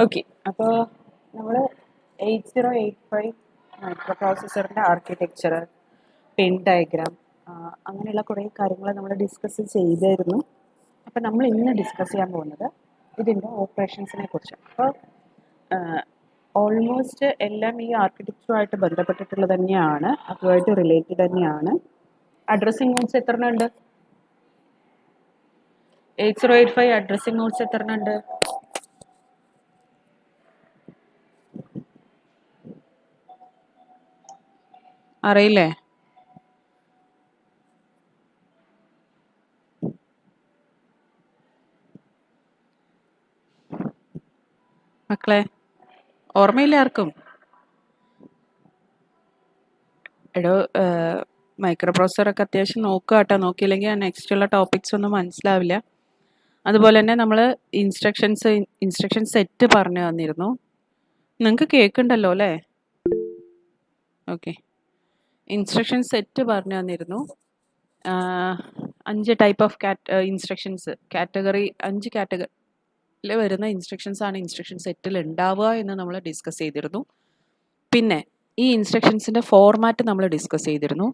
Okay, അപ്പോൾ നമ്മൾ 8085 micro പ്രോസസ്സറിൻ്റെ architecture, പിൻ diagram, അങ്ങനെയുള്ള കുറേ കാര്യങ്ങൾ നമ്മൾ ഡിസ്കസ് ചെയ്തായിരുന്നു. അപ്പോൾ നമ്മൾ ഇന്ന് ഡിസ്കസ് ചെയ്യാൻ പോകുന്നത് ഇതിൻ്റെ ഓപ്പറേഷൻസിനെ കുറിച്ചാണ്. അപ്പോൾ ഓൾമോസ്റ്റ് എല്ലാം ഈ ആർക്കിടെക്ചറുമായിട്ട് ബന്ധപ്പെട്ടിട്ടുള്ളത് തന്നെയാണ്, അതുമായിട്ട് റിലേറ്റഡ് തന്നെയാണ്. അഡ്രസ്സിംഗ് നോട്ട്സ് എത്ര ഉണ്ട്? 8085 അഡ്രസ്സിംഗ് നോട്ട്സ് എത്ര ഉണ്ട്? അറിയില്ലേ? മക്കളെ ഓർമ്മയില്ല ആർക്കും? എടോ, മൈക്രോ പ്രോസസ്സറൊക്കെ അത്യാവശ്യം നോക്കുക കേട്ടോ. നോക്കിയില്ലെങ്കിൽ ആ നെക്സ്റ്റുള്ള ടോപ്പിക്സ് ഒന്നും മനസ്സിലാവില്ല. അതുപോലെ തന്നെ നമ്മൾ ഇൻസ്ട്രക്ഷൻ സെറ്റ് പറഞ്ഞു തന്നിരുന്നു. നിങ്ങൾക്ക് കേൾക്കുന്നുണ്ടല്ലോ അല്ലേ? ഓക്കെ, ഇൻസ്ട്രക്ഷൻ സെറ്റ് പറഞ്ഞു തന്നിരുന്നു. 5 ടൈപ്പ് ഓഫ് ഇൻസ്ട്രക്ഷൻസ്, കാറ്റഗറി 5 കാറ്റഗറിയിൽ വരുന്ന ഇൻസ്ട്രക്ഷൻസ് ആണ് ഇൻസ്ട്രക്ഷൻ സെറ്റിൽ ഉണ്ടാവുക എന്ന് നമ്മൾ ഡിസ്കസ് ചെയ്തിരുന്നു. പിന്നെ ഈ ഇൻസ്ട്രക്ഷൻസിൻ്റെ ഫോർമാറ്റ് നമ്മൾ ഡിസ്കസ് ചെയ്തിരുന്നു.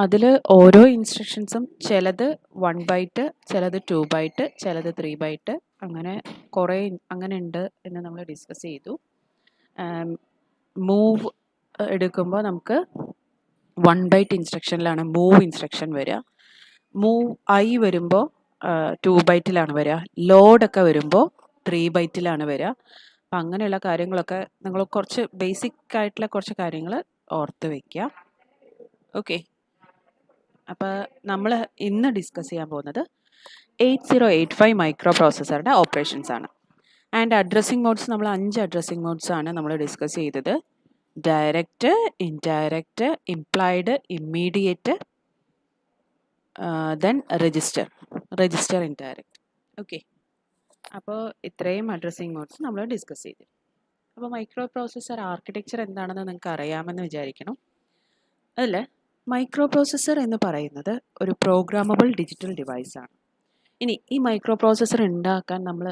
അതിൽ ഓരോ ഇൻസ്ട്രക്ഷൻസും ചിലത് 1 ബൈറ്റ്, ചിലത് 2 ബൈറ്റ്, ചിലത് 3 ബൈറ്റ്, അങ്ങനെ കുറേ അങ്ങനെ ഉണ്ട് എന്ന് നമ്മൾ ഡിസ്കസ് ചെയ്തു. മൂവ് എടുക്കുമ്പോൾ നമുക്ക് 1 ബൈറ്റ് ഇൻസ്ട്രക്ഷനിലാണ് മൂവ് ഇൻസ്ട്രക്ഷൻ വരിക. മൂവ് ഐ വരുമ്പോൾ 2 ബൈറ്റിലാണ് വരിക. ലോഡൊക്കെ വരുമ്പോൾ 3 ബൈറ്റിലാണ് വരിക. അപ്പം അങ്ങനെയുള്ള കാര്യങ്ങളൊക്കെ നിങ്ങൾ കുറച്ച് ബേസിക് ആയിട്ടുള്ള കുറച്ച് കാര്യങ്ങൾ ഓർത്ത് വയ്ക്കുക. ഓക്കെ, അപ്പോൾ നമ്മൾ ഇന്ന് ഡിസ്കസ് ചെയ്യാൻ പോകുന്നത് 8085 മൈക്രോ പ്രോസസ്സറുടെ ഓപ്പറേഷൻസ് ആണ്. ആൻഡ് അഡ്രസ്സിംഗ് മോഡ്സ് നമ്മൾ 5 അഡ്രസ്സിംഗ് മോഡ്സ് ആണ് നമ്മൾ ഡിസ്കസ് ചെയ്തത്. Direct, indirect, implied, immediate, then register indirect. Okay, അപ്പോൾ ഇത്രയും അഡ്രസ്സിംഗ് മോഡ്സ് നമ്മൾ ഡിസ്കസ് ചെയ്തു. അപ്പോൾ മൈക്രോ പ്രോസസ്സർ ആർക്കിടെക്ചർ എന്താണെന്ന് നിങ്ങൾക്ക് അറിയാമെന്ന് വിചാരിക്കണം. അതിൽ മൈക്രോ പ്രോസസ്സർ എന്ന് പറയുന്നത് ഒരു പ്രോഗ്രാമബിൾ ഡിജിറ്റൽ ഡിവൈസാണ്. ഇനി ഈ മൈക്രോ പ്രോസസ്സർ ഉണ്ടാക്കാൻ നമ്മൾ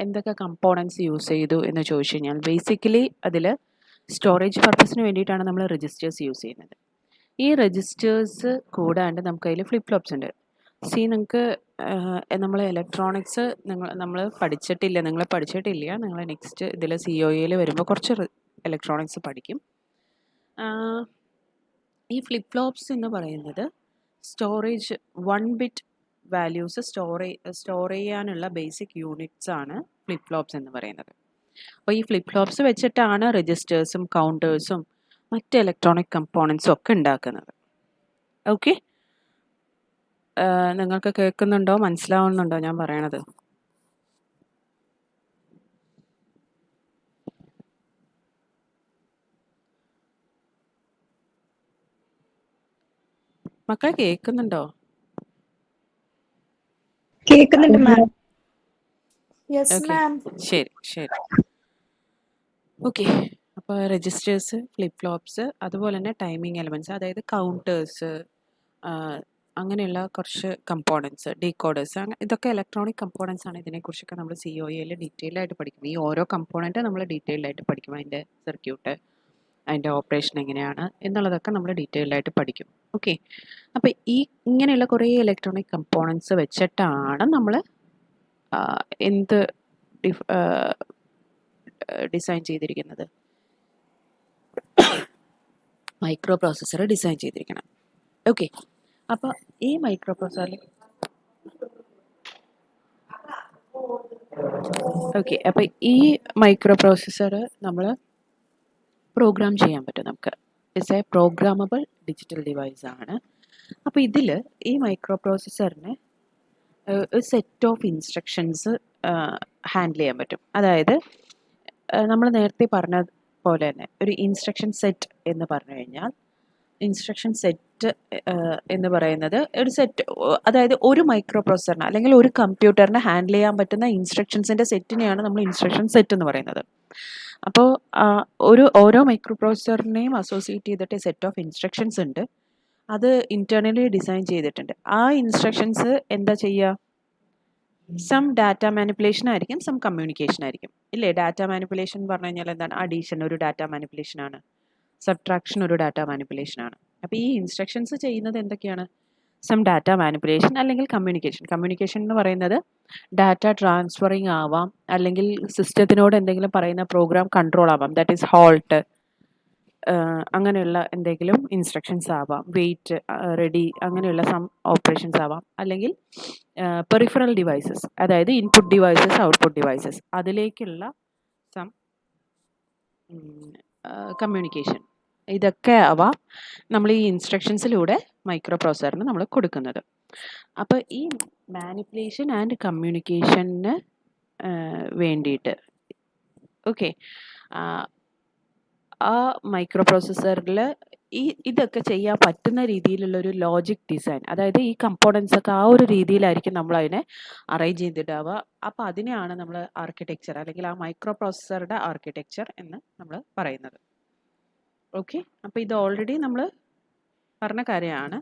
എന്തൊക്കെ കമ്പോണൻസ് യൂസ് ചെയ്തു എന്ന് ചോദിച്ചു കഴിഞ്ഞാൽ, ബേസിക്കലി അതിൽ സ്റ്റോറേജ് പർപ്പസിന് വേണ്ടിയിട്ടാണ് നമ്മൾ രജിസ്റ്റേഴ്സ് യൂസ് ചെയ്യുന്നത്. ഈ രജിസ്റ്റേഴ്സ് കൂടാണ്ട് നമുക്ക് അതിൽ ഫ്ലിപ്പ് ഫ്ലോപ്സ് ഉണ്ട്. നിങ്ങൾക്ക് നമ്മൾ ഇലക്ട്രോണിക്സ് നിങ്ങൾ പഠിച്ചിട്ടില്ല, നിങ്ങൾ നെക്സ്റ്റ് ഇതിൽ COEയിൽ വരുമ്പോൾ കുറച്ച് ഇലക്ട്രോണിക്സ് പഠിക്കും. ഈ ഫ്ലിപ്പ് ഫ്ലോപ്സ് എന്ന് പറയുന്നത് സ്റ്റോറേജ് 1 ബിറ്റ് വാല്യൂസ് സ്റ്റോർ ചെയ്യാനുള്ള ബേസിക് യൂണിറ്റ്സ് ആണ് ഫ്ലിപ്പ് ഫ്ലോപ്സ് എന്ന് പറയുന്നത്. അപ്പോൾ ഈ ഫ്ലിപ്പ് ഫ്ലോപ്സ് വെച്ചിട്ടാണ് രജിസ്റ്റേഴ്സും കൗണ്ടേഴ്സും മറ്റ് ഇലക്ട്രോണിക് കമ്പോണൻസും ഒക്കെ ഉണ്ടാക്കുന്നത്. ഓക്കെ, നിങ്ങൾക്ക് കേൾക്കുന്നുണ്ടോ, മനസ്സിലാവുന്നുണ്ടോ ഞാൻ പറയണത്? മക്കളെ കേൾക്കുന്നുണ്ടോ? കേൾക്കുന്നുണ്ട് മാം. ഓക്കെ, ശരി. ഓക്കെ, അപ്പോൾ രജിസ്റ്റേഴ്സ്, ഫ്ലിപ്പ് ഫ്ലോപ്സ്, അതുപോലെ തന്നെ ടൈമിംഗ് എലമെൻറ്റ്സ്, അതായത് കൗണ്ടേഴ്സ്, അങ്ങനെയുള്ള കുറച്ച് കമ്പോണൻസ്, ഡീകോഡേഴ്സ്, ഇതൊക്കെ ഇലക്ട്രോണിക് കമ്പോണൻസ് ആണ്. ഇതിനെക്കുറിച്ചൊക്കെ നമ്മൾ COEയിൽ ഡീറ്റെയിൽ ആയിട്ട് പഠിക്കും. ഈ ഓരോ കമ്പോണൻറ്റ് നമ്മൾ ഡീറ്റെയിൽഡ് ആയിട്ട് പഠിക്കും. അതിൻ്റെ സർക്യൂട്ട്, അതിൻ്റെ ഓപ്പറേഷൻ എങ്ങനെയാണ് എന്നുള്ളതൊക്കെ നമ്മൾ ഡീറ്റെയിൽഡ് ആയിട്ട് പഠിക്കും. ഓക്കെ, അപ്പോൾ ഇങ്ങനെയുള്ള കുറേ ഇലക്ട്രോണിക് കമ്പോണൻസ് വെച്ചിട്ടാണ് നമ്മൾ എന്ത് ഡിസൈൻ ചെയ്തിരിക്കുന്നത്, മൈക്രോ പ്രോസസ്സർ ഡിസൈൻ ചെയ്തിരിക്കണം. ഓക്കെ, അപ്പോൾ ഈ മൈക്രോ പ്രോസസ്സറിൽ ഈ മൈക്രോ പ്രോസസ്സർ നമ്മൾ പ്രോഗ്രാം ചെയ്യാൻ പറ്റും. നമുക്ക് it's A programmable digital device ആണ്. അപ്പോൾ ഇതിൽ ഈ മൈക്രോ പ്രോസസ്സറിന് ഒരു സെറ്റ് ഓഫ് ഇൻസ്ട്രക്ഷൻസ് ഹാൻഡിൽ ചെയ്യാൻ പറ്റും. അതായത് നമ്മൾ നേരത്തെ പറഞ്ഞ പോലെ തന്നെ ഒരു ഇൻസ്ട്രക്ഷൻ സെറ്റ് എന്ന് പറഞ്ഞു കഴിഞ്ഞാൽ, ഇൻസ്ട്രക്ഷൻ സെറ്റ് എന്ന് പറയുന്നത് ഒരു സെറ്റ്, അതായത് ഒരു മൈക്രോ പ്രോസസ്സറിന് അല്ലെങ്കിൽ ഒരു കമ്പ്യൂട്ടറിന് ഹാൻഡിൽ ചെയ്യാൻ പറ്റുന്ന ഇൻസ്ട്രക്ഷൻസിൻ്റെ സെറ്റിനെയാണ് നമ്മൾ ഇൻസ്ട്രക്ഷൻ സെറ്റ് എന്ന് പറയുന്നത്. അപ്പോൾ ഓരോ മൈക്രോ പ്രോസസ്സറിനെയും അസോസിയേറ്റ് ചെയ്തിട്ട് സെറ്റ് ഓഫ് ഇൻസ്ട്രക്ഷൻസ് ഉണ്ട്. അത് ഇൻറ്റേർണലി ഡിസൈൻ ചെയ്തിട്ടുണ്ട്. ആ ഇൻസ്ട്രക്ഷൻസ് എന്താ ചെയ്യുക? സം ഡാറ്റ മാനിപ്പുലേഷൻ ആയിരിക്കും, സം കമ്മ്യൂണിക്കേഷൻ ആയിരിക്കും ഇല്ലേ. ഡാറ്റ മാനിപ്പുലേഷൻ പറഞ്ഞു കഴിഞ്ഞാൽ എന്താണ്? അഡീഷൻ ഒരു ഡാറ്റ മാനിപ്പുലേഷൻ ആണ്, സബ്ട്രാക്ഷൻ ഒരു ഡാറ്റ മാനിപ്പുലേഷൻ ആണ്. അപ്പോൾ ഈ ഇൻസ്ട്രക്ഷൻസ് ചെയ്യുന്നത് എന്തൊക്കെയാണ്? സം ഡാറ്റ മാനിപ്പുലേഷൻ അല്ലെങ്കിൽ കമ്മ്യൂണിക്കേഷൻ. കമ്മ്യൂണിക്കേഷൻ എന്ന് പറയുന്നത് ഡാറ്റ ട്രാൻസ്ഫറിങ് ആവാം, അല്ലെങ്കിൽ സിസ്റ്റത്തിനോട് എന്തെങ്കിലും പറയുന്ന പ്രോഗ്രാം കൺട്രോൾ ആവാം, ദാറ്റ് ഈസ് ഹോൾട്ട്, അങ്ങനെയുള്ള എന്തെങ്കിലും ഇൻസ്ട്രക്ഷൻസ് ആവാം, വെയിറ്റ്, റെഡി, അങ്ങനെയുള്ള സം ഓപ്പറേഷൻസ് ആവാം. അല്ലെങ്കിൽ പെറിഫറൽ ഡിവൈസസ്, അതായത് ഇൻപുട്ട് ഡിവൈസസ്, ഔട്ട്പുട്ട് ഡിവൈസസ്, അതിലേക്കുള്ള സം കമ്മ്യൂണിക്കേഷൻ. ഇതൊക്കെ ആവാം നമ്മൾ ഈ ഇൻസ്ട്രക്ഷൻസിലൂടെ മൈക്രോ പ്രോസസറിന് നമ്മൾ കൊടുക്കുന്നത്. അപ്പോൾ ഈ മാനിപ്പുലേഷൻ ആൻഡ് കമ്മ്യൂണിക്കേഷന് വേണ്ടിയിട്ട് ഓക്കെ, ആ മൈക്രോ പ്രോസസ്സറിൽ ഇതൊക്കെ ചെയ്യാൻ പറ്റുന്ന രീതിയിലുള്ളൊരു ലോജിക് ഡിസൈൻ, അതായത് ഈ കമ്പോണൻസ് ഒക്കെ ആ ഒരു രീതിയിലായിരിക്കും നമ്മൾ അതിനെ അറേഞ്ച് ചെയ്തിട്ടാവുക. അപ്പോൾ അതിനെയാണ് നമ്മൾ ആർക്കിടെക്ചർ അല്ലെങ്കിൽ ആ മൈക്രോ പ്രോസസ്സറുടെ ആർക്കിടെക്ചർ എന്ന് നമ്മൾ പറയുന്നത്. ഓക്കെ, അപ്പോൾ ഇത് ഓൾറെഡി നമ്മൾ പറഞ്ഞ കാര്യമാണ്.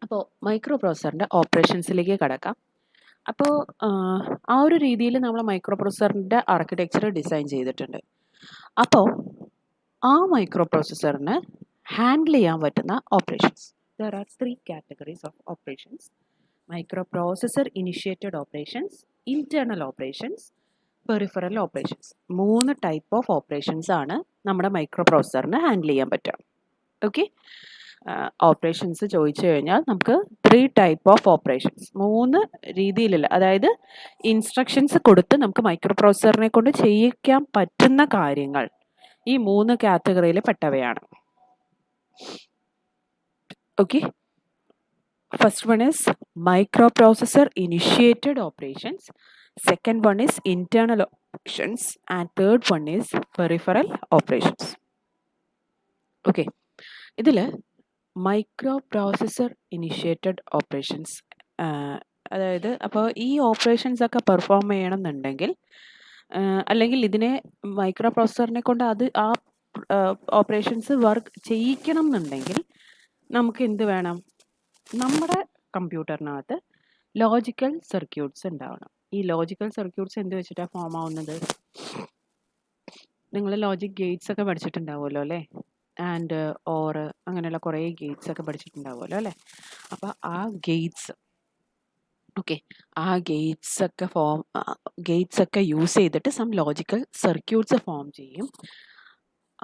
അപ്പോൾ മൈക്രോ പ്രോസസ്സറിൻ്റെ ഓപ്പറേഷൻസിലേക്ക് കടക്കാം. അപ്പോൾ ആ ഒരു രീതിയിൽ നമ്മൾ മൈക്രോ പ്രോസസ്സറിൻ്റെ ആർക്കിടെക്ചർ ഡിസൈൻ ചെയ്തിട്ടുണ്ട്. അപ്പോൾ ആ മൈക്രോ പ്രോസസ്സറിന് ഹാൻഡിൽ ചെയ്യാൻ പറ്റുന്ന operations, there are 3 categories of operations: micro processor initiated operations, internal operations, peripheral operations. 3 type of operations ആണ് നമ്മുടെ മൈക്രോ പ്രോസസ്സറിന് ഹാൻഡിൽ ചെയ്യാൻ പറ്റുക. ഓക്കെ, ഓപ്പറേഷൻസ് ചോദിച്ചു കഴിഞ്ഞാൽ നമുക്ക് 3 ടൈപ്പ് ഓഫ് ഓപ്പറേഷൻസ്, 3 രീതിയിലുള്ള, അതായത് ഇൻസ്ട്രക്ഷൻസ് കൊടുത്ത് നമുക്ക് മൈക്രോ പ്രോസസ്സറിനെ കൊണ്ട് ചെയ്യിക്കാൻ പറ്റുന്ന കാര്യങ്ങൾ ഈ 3 കാറ്റഗറിയിൽ പെട്ടവയാണ്. Okay, first one is micro processor initiated operations, second one is internal operations, and third one is peripheral operations. Okay, ഇതിൽ മൈക്രോ പ്രോസസ്സർ ഇനിഷ്യേറ്റഡ് ഓപ്പറേഷൻസ്, അതായത് അപ്പോൾ ഈ ഓപ്പറേഷൻസ് ഒക്കെ പെർഫോം ചെയ്യണമെന്നുണ്ടെങ്കിൽ, അല്ലെങ്കിൽ ഇതിനെ മൈക്രോ പ്രോസസ്സറിനെ കൊണ്ട് ആ ഓപ്പറേഷൻസ് വർക്ക് ചെയ്യിക്കണം എന്നുണ്ടെങ്കിൽ നമുക്ക് എന്ത് വേണം? നമ്മുടെ കമ്പ്യൂട്ടറിനകത്ത് ലോജിക്കൽ സർക്യൂട്ട്സ് ഉണ്ടാവണം. ഈ ലോജിക്കൽ സർക്യൂട്ട്സ് എന്ത് വെച്ചിട്ടാണ് ഫോം ആവുന്നത്? നിങ്ങൾ ലോജിക് ഗേറ്റ്സ് ഒക്കെ പഠിച്ചിട്ടുണ്ടാവുമല്ലോ അല്ലേ, ആൻഡ് ഓർ അങ്ങനെയുള്ള കുറേ ഗേറ്റ്സ് ഒക്കെ പഠിച്ചിട്ടുണ്ടാവുമല്ലോ അല്ലേ. അപ്പോൾ ആ ഗേറ്റ്സ്, ഓക്കെ, ആ ഗേറ്റ്സ് ഒക്കെ യൂസ് ചെയ്തിട്ട് സം ലോജിക്കൽ സർക്യൂട്ട്സ് ഫോം ചെയ്യും.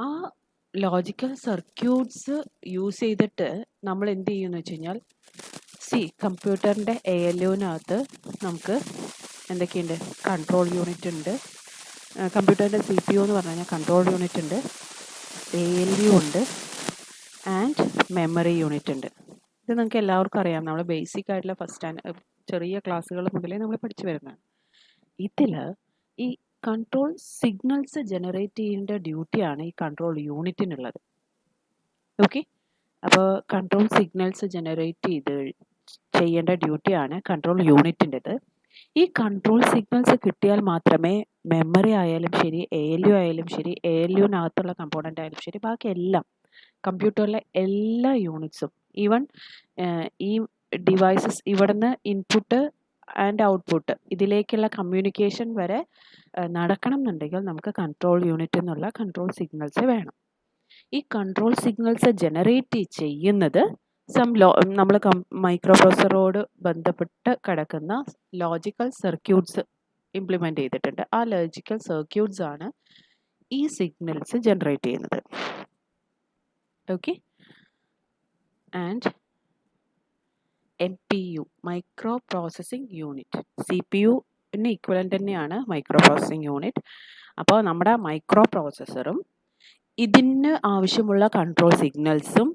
ആ ലോജിക്കൽ സർക്യൂട്ട്സ് യൂസ് ചെയ്തിട്ട് നമ്മൾ എന്ത് ചെയ്യുമെന്ന് വെച്ച് കഴിഞ്ഞാൽ, കമ്പ്യൂട്ടറിൻ്റെ ALUവിനകത്ത് നമുക്ക് എന്തൊക്കെയുണ്ട്? കൺട്രോൾ യൂണിറ്റ് ഉണ്ട്. കമ്പ്യൂട്ടറിൻ്റെ CPU എന്ന് പറഞ്ഞു കഴിഞ്ഞാൽ കൺട്രോൾ യൂണിറ്റ് ഉണ്ട്, ALU ഉണ്ട്, ആൻഡ് മെമ്മറി യൂണിറ്റ് ഉണ്ട്. ഇത് നമുക്ക് എല്ലാവർക്കും അറിയാം, നമ്മൾ ബേസിക് ആയിട്ടുള്ള ചെറിയ ക്ലാസ്സുകൾ മുതലേ നമ്മൾ പഠിച്ചു വരുന്നതാണ്. ഇതിൽ ഈ കൺട്രോൾ സിഗ്നൽസ് ജനറേറ്റ് ചെയ്യേണ്ട ഡ്യൂട്ടിയാണ് ഈ കൺട്രോൾ യൂണിറ്റിനുള്ളത്. ഓക്കെ, അപ്പോൾ കൺട്രോൾ സിഗ്നൽസ് ജനറേറ്റ് ചെയ്യേണ്ട ഡ്യൂട്ടിയാണ് കൺട്രോൾ യൂണിറ്റിൻ്റെത്. ഈ കൺട്രോൾ സിഗ്നൽസ് കിട്ടിയാൽ മാത്രമേ മെമ്മറി ആയാലും ശരി, ALU ആയാലും ശരി, ALUവിനകത്തുള്ള കമ്പോണൻ്റ് ആയാലും ശരി, ബാക്കി എല്ലാം കമ്പ്യൂട്ടറിലെ എല്ലാ യൂണിറ്റ്സും, ഈവൻ ഈ ഡിവൈസസ് ഇവിടുന്ന് ഇൻപുട്ട് ആൻഡ് ഔട്ട്പുട്ട് ഇതിലേക്കുള്ള കമ്മ്യൂണിക്കേഷൻ വരെ നടക്കണം എന്നുണ്ടെങ്കിൽ നമുക്ക് കൺട്രോൾ യൂണിറ്റ് എന്നുള്ള കൺട്രോൾ സിഗ്നൽസ് വേണം. ഈ കൺട്രോൾ സിഗ്നൽസ് ജനറേറ്റ് ചെയ്യുന്നത് നമ്മൾ മൈക്രോ പ്രോസസ്സറോട് ബന്ധപ്പെട്ട് കിടക്കുന്ന ലോജിക്കൽ സർക്യൂട്ട്സ് ഇംപ്ലിമെൻ്റ് ചെയ്തിട്ടുണ്ട്. ആ ലോജിക്കൽ സർക്യൂട്ട്സ് ആണ് ഈ സിഗ്നൽസ് ജനറേറ്റ് ചെയ്യുന്നത്. Okay, and MPU, micro processing unit, CPU-ന് ഈക്വലൻ്റ് തന്നെയാണ് മൈക്രോ പ്രോസസ്സിംഗ് യൂണിറ്റ്. അപ്പോൾ നമ്മുടെ മൈക്രോ പ്രോസസ്സറും ഇതിന് ആവശ്യമുള്ള കൺട്രോൾ സിഗ്നൽസും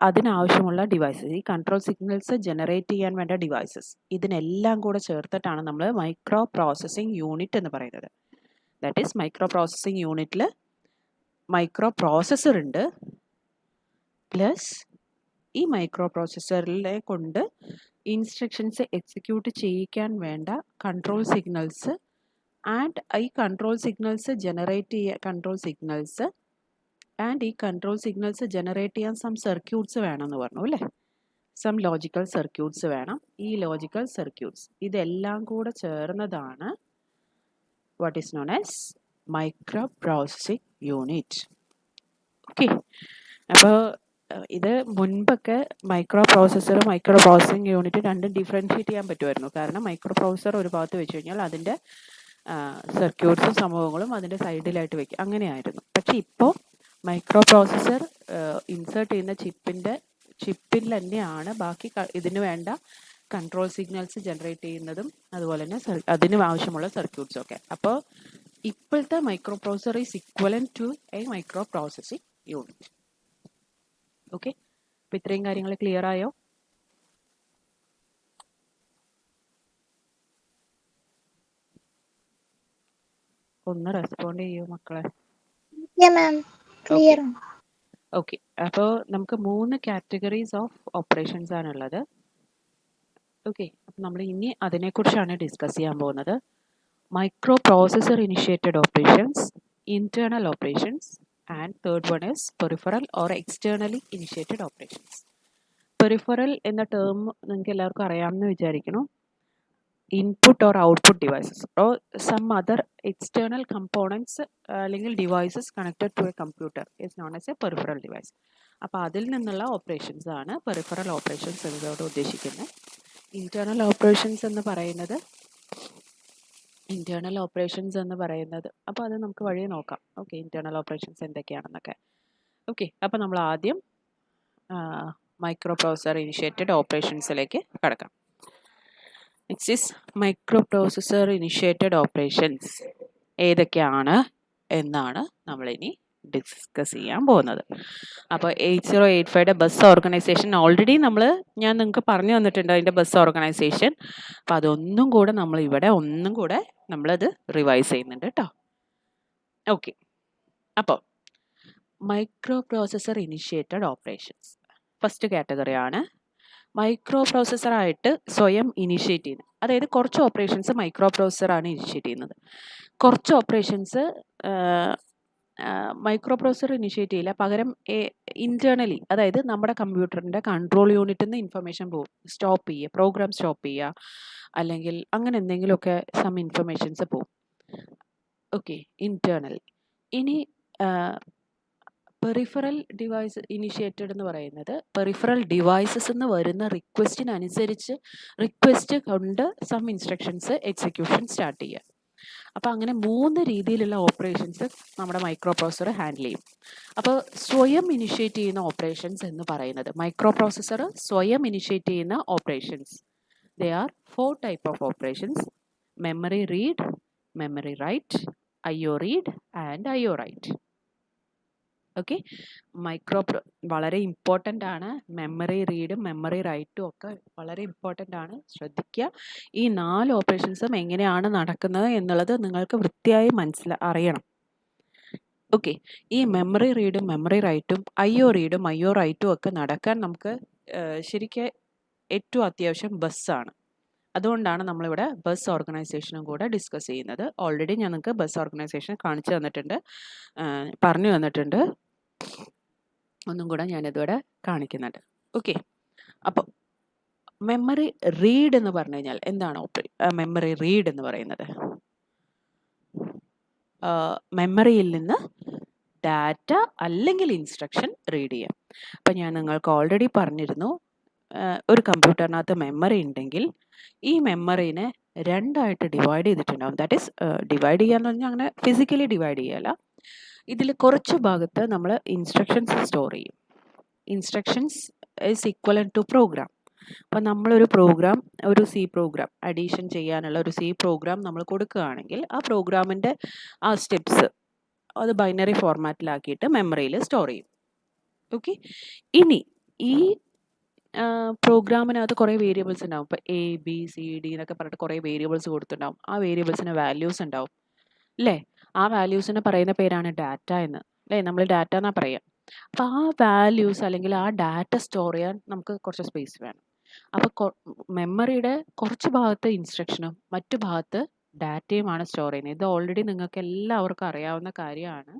അതിനാവശ്യമുള്ള ഡിവൈസസ്, ഈ കൺട്രോൾ സിഗ്നൽസ് ജനറേറ്റ് ചെയ്യാൻ വേണ്ട ഡിവൈസസ്, ഇതിനെല്ലാം കൂടെ ചേർത്തിട്ടാണ് നമ്മൾ മൈക്രോ പ്രോസസ്സിംഗ് യൂണിറ്റ് എന്ന് പറയുന്നത്. ദാറ്റ് ഈസ് മൈക്രോ പ്രോസസ്സിംഗ് യൂണിറ്റിൽ മൈക്രോ പ്രോസസ്സർ ഉണ്ട്, പ്ലസ് ഈ മൈക്രോ പ്രോസസ്സറിലെ കൊണ്ട് ഇൻസ്ട്രക്ഷൻസ് എക്സിക്യൂട്ട് ചെയ്യിക്കാൻ വേണ്ട കൺട്രോൾ സിഗ്നൽസ്, ആൻഡ് ഈ കൺട്രോൾ സിഗ്നൽസ് ജനറേറ്റ് ചെയ്യാൻ സം സർക്യൂട്ട്സ് വേണമെന്ന് പറഞ്ഞു അല്ലേ. സം ലോജിക്കൽ സർക്യൂട്ട്സ് വേണം. ഈ ലോജിക്കൽ സർക്യൂട്ട്സ് ഇതെല്ലാം കൂടെ ചേർന്നതാണ് what is known as micro processing unit. Okay, അപ്പോൾ ഇത് മുൻപൊക്കെ മൈക്രോ പ്രോസസ്സിംഗ് യൂണിറ്റ് രണ്ടും ഡിഫറൻഷ്യേറ്റ് ചെയ്യാൻ പറ്റുമായിരുന്നു. കാരണം മൈക്രോ പ്രോസസ്സർ ഒരു ഭാഗത്ത് വെച്ച് കഴിഞ്ഞാൽ അതിൻ്റെ സർക്യൂട്ട്സും സംഭവങ്ങളും അതിൻ്റെ സൈഡിലായിട്ട് വെക്കും, അങ്ങനെയായിരുന്നു. പക്ഷേ ഇപ്പോൾ മൈക്രോ പ്രോസസ്സർ ഇൻസേർട്ട് ചെയ്യുന്ന ചിപ്പിൽ തന്നെയാണ് ബാക്കി ഇതിന് വേണ്ട കൺട്രോൾ സിഗ്നൽസ് ജനറേറ്റ് ചെയ്യുന്നതും അതുപോലെ തന്നെ അതിന് ആവശ്യമുള്ള സർക്യൂട്ട്സും ഒക്കെ. അപ്പോൾ ഇപ്പോഴത്തെ microprocessor is equivalent to a micro processing unit. Okay, അപ്പോൾ ഇത്രയും കാര്യങ്ങൾ ക്ലിയർ ആയോ? ഒന്ന് റെസ്പോണ്ട് ചെയ്യൂ മക്കളെ. ഓക്കെ, അപ്പോൾ നമുക്ക് 3 കാറ്റഗറീസ് ഓഫ് ഓപ്പറേഷൻസ് ആണുള്ളത്. ഓക്കെ, അപ്പം നമ്മൾ ഇനി അതിനെക്കുറിച്ചാണ് ഡിസ്കസ് ചെയ്യാൻ പോകുന്നത്. Micro processor initiated operations, internal operations and third one is peripheral or externally initiated operations. Peripheral എന്ന ടേം നിങ്ങൾക്ക് എല്ലാവർക്കും അറിയാമെന്ന് വിചാരിക്കണം. Input or output devices or some other external components അല്ലെങ്കിൽ devices connected to a computer is known as a peripheral device. അപ്പോൾ അതിൽ നിന്നുള്ള operations ആണ് പെറിഫറൽ ഓപ്പറേഷൻസ് എന്നതോട് ഉദ്ദേശിക്കുന്നത്. ഇന്റേണൽ ഓപ്പറേഷൻസ് എന്ന് പറയുന്നത് അപ്പോൾ അത് നമുക്ക് വഴി നോക്കാം. ഓക്കെ, ഇന്റേണൽ ഓപ്പറേഷൻസ് എന്തൊക്കെയാണെന്നൊക്കെ. ഓക്കെ, അപ്പോൾ നമ്മൾ ആദ്യം മൈക്രോ പ്രോസസ്സർ ഇനിഷ്യേറ്റഡ് ഓപ്പറേഷൻസിലേക്ക് കടക്കാം. Next is micro processor initiated operations ഏതൊക്കെയാണ് എന്നാണ് നമ്മളിനി ഡിസ്കസ് ചെയ്യാൻ പോകുന്നത്. അപ്പോൾ 8085 ബസ് ഓർഗനൈസേഷൻ ഓൾറെഡി ഞാൻ നിങ്ങൾക്ക് പറഞ്ഞു തന്നിട്ടുണ്ട് അതിൻ്റെ ബസ് ഓർഗനൈസേഷൻ. അപ്പോൾ അതൊന്നും കൂടെ നമ്മളത് റിവൈസ് ചെയ്യുന്നുണ്ട് കേട്ടോ. ഓക്കെ, അപ്പോൾ micro processor initiated operations first കാറ്റഗറിയാണ്. മൈക്രോ പ്രോസസ്സറായിട്ട് സ്വയം ഇനിഷ്യേറ്റ് ചെയ്യുന്നത്, അതായത് കുറച്ച് ഓപ്പറേഷൻസ് മൈക്രോ പ്രോസസ്സറാണ് ഇനിഷ്യേറ്റ് ചെയ്യുന്നത്. കുറച്ച് ഓപ്പറേഷൻസ് മൈക്രോ പ്രോസസ്സർ ഇനിഷ്യേറ്റ് ചെയ്യില്ല, പകരം ഇൻറ്റേർണലി, അതായത് നമ്മുടെ കമ്പ്യൂട്ടറിൻ്റെ കൺട്രോൾ യൂണിറ്റിൽ നിന്ന് ഇൻഫർമേഷൻ പോകും, സ്റ്റോപ്പ് ചെയ്യുക, പ്രോഗ്രാം സ്റ്റോപ്പ് ചെയ്യുക, അല്ലെങ്കിൽ അങ്ങനെ എന്തെങ്കിലുമൊക്കെ സം ഇൻഫർമേഷൻസ് പോകും. Okay, internally. ഇനി പെറിഫറൽ ഡിവൈസ് ഇനിഷ്യേറ്റഡ് എന്ന് പറയുന്നത് പെറിഫറൽ ഡിവൈസസ് എന്ന് വരുന്ന റിക്വസ്റ്റ് കൊണ്ട് സം ഇൻസ്ട്രക്ഷൻസ് എക്സിക്യൂഷൻ സ്റ്റാർട്ട് ചെയ്യുക. അപ്പോൾ അങ്ങനെ 3 രീതിയിലുള്ള ഓപ്പറേഷൻസ് നമ്മുടെ മൈക്രോ പ്രോസസ്സർ ഹാൻഡിൽ ചെയ്യും. അപ്പോൾ സ്വയം ഇനിഷ്യേറ്റ് ചെയ്യുന്ന ഓപ്പറേഷൻസ് എന്ന് പറയുന്നത് മൈക്രോ പ്രോസസ്സർ സ്വയം ഇനിഷ്യേറ്റ് ചെയ്യുന്ന operations, they are 4 type of operations: memory read, memory write, IO read and IO write. Okay, വളരെ ഇമ്പോർട്ടൻ്റ് ആണ്. മെമ്മറി റീഡും മെമ്മറി റൈറ്റും ഒക്കെ വളരെ ഇമ്പോർട്ടൻ്റ് ആണ്, ശ്രദ്ധിക്കുക. ഈ 4 ഓപ്പറേഷൻസും എങ്ങനെയാണ് നടക്കുന്നത് എന്നുള്ളത് നിങ്ങൾക്ക് വൃത്തിയായി അറിയണം. ഓക്കെ, ഈ മെമ്മറി റീഡും മെമ്മറി റൈറ്റും IO റീഡും IO റൈറ്റും ഒക്കെ നടക്കാൻ നമുക്ക് ശരിക്കും ഏറ്റവും അത്യാവശ്യം ബസ്സാണ്. അതുകൊണ്ടാണ് നമ്മളിവിടെ ബസ് ഓർഗനൈസേഷനും കൂടെ ഡിസ്കസ് ചെയ്യുന്നത്. ഓൾറെഡി ഞാൻ നിങ്ങൾക്ക് ബസ് ഓർഗനൈസേഷൻ കാണിച്ചു തന്നിട്ടുണ്ട്, പറഞ്ഞു തന്നിട്ടുണ്ട്. ഒന്നും കൂടെ ഞാനിതിവിടെ കാണിക്കുന്നുണ്ട്. ഓക്കെ, അപ്പോൾ മെമ്മറി റീഡ് എന്ന് പറഞ്ഞു കഴിഞ്ഞാൽ എന്താണ്? മെമ്മറി റീഡ് എന്ന് പറയുന്നത് മെമ്മറിയിൽ നിന്ന് ഡാറ്റ അല്ലെങ്കിൽ ഇൻസ്ട്രക്ഷൻ റീഡ് ചെയ്യാം. അപ്പം ഞാൻ നിങ്ങൾക്ക് ഓൾറെഡി പറഞ്ഞിരുന്നു, ഒരു കമ്പ്യൂട്ടറിനകത്ത് മെമ്മറി ഉണ്ടെങ്കിൽ ഈ മെമ്മറീനെ 2ആയിട്ട് ഡിവൈഡ് ചെയ്തിട്ടുണ്ടാവും. ദാറ്റ് ഈസ് ഡിവൈഡ് ചെയ്യാന്ന് പറഞ്ഞാൽ അങ്ങനെ ഫിസിക്കലി ഡിവൈഡ് ചെയ്യല്ല. ഇതിൽ കുറച്ച് ഭാഗത്ത് നമ്മൾ ഇൻസ്ട്രക്ഷൻസ് സ്റ്റോർ ചെയ്യും. Instructions is equivalent to program. അപ്പം നമ്മളൊരു പ്രോഗ്രാം, ഒരു C പ്രോഗ്രാം, അഡീഷൻ ചെയ്യാനുള്ള ഒരു C പ്രോഗ്രാം നമ്മൾ കൊടുക്കുകയാണെങ്കിൽ ആ പ്രോഗ്രാമിൻ്റെ ആ സ്റ്റെപ്സ് അത് ബൈനറി ഫോർമാറ്റിലാക്കിയിട്ട് മെമ്മറിയിൽ സ്റ്റോർ ചെയ്യും. ഓക്കെ, ഇനി ഈ പ്രോഗ്രാമിനകത്ത് കുറേ വേരിയബിൾസ് ഉണ്ടാവും. ഇപ്പോൾ ABCD എന്നൊക്കെ പറഞ്ഞിട്ട് കുറേ വേരിയബിൾസ് കൊടുത്തിട്ടുണ്ടാവും. ആ വേരിയബിൾസിന് വാല്യൂസ് ഉണ്ടാവും അല്ലേ? ആ വാല്യൂസിന് പറയുന്ന പേരാണ് ഡാറ്റ എന്ന്, അല്ലേ? നമ്മൾ ഡാറ്റ എന്നാണ് പറയുക. അപ്പോൾ ആ വാല്യൂസ് അല്ലെങ്കിൽ ആ ഡാറ്റ സ്റ്റോർ ചെയ്യാൻ നമുക്ക് കുറച്ച് സ്പേസ് വേണം. അപ്പോൾ മെമ്മറിയുടെ കുറച്ച് ഭാഗത്ത് ഇൻസ്ട്രക്ഷനും മറ്റു ഭാഗത്ത് ഡാറ്റയുമാണ് സ്റ്റോർ ചെയ്യുന്നത്. ഇത് ഓൾറെഡി നിങ്ങൾക്ക് എല്ലാവർക്കും അറിയാവുന്ന കാര്യമാണ്,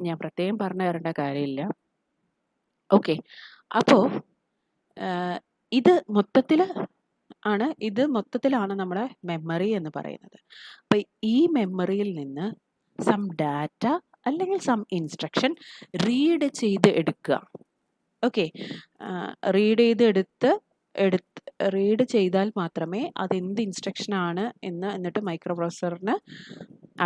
ഞാൻ പ്രത്യേകം പറഞ്ഞു തരേണ്ട കാര്യമില്ല. ഓക്കെ, അപ്പോൾ ഇത് മൊത്തത്തിലാണ് നമ്മുടെ മെമ്മറി എന്ന് പറയുന്നത്. അപ്പം ഈ മെമ്മറിയിൽ നിന്ന് സം ഡാറ്റ അല്ലെങ്കിൽ സം ഇൻസ്ട്രക്ഷൻ റീഡ് ചെയ്ത് എടുക്കുക. ഓക്കെ, റീഡ് ചെയ്താൽ മാത്രമേ അത് എന്ത് ഇൻസ്ട്രക്ഷൻ ആണ് എന്നിട്ട് മൈക്രോ പ്രോസസറിന്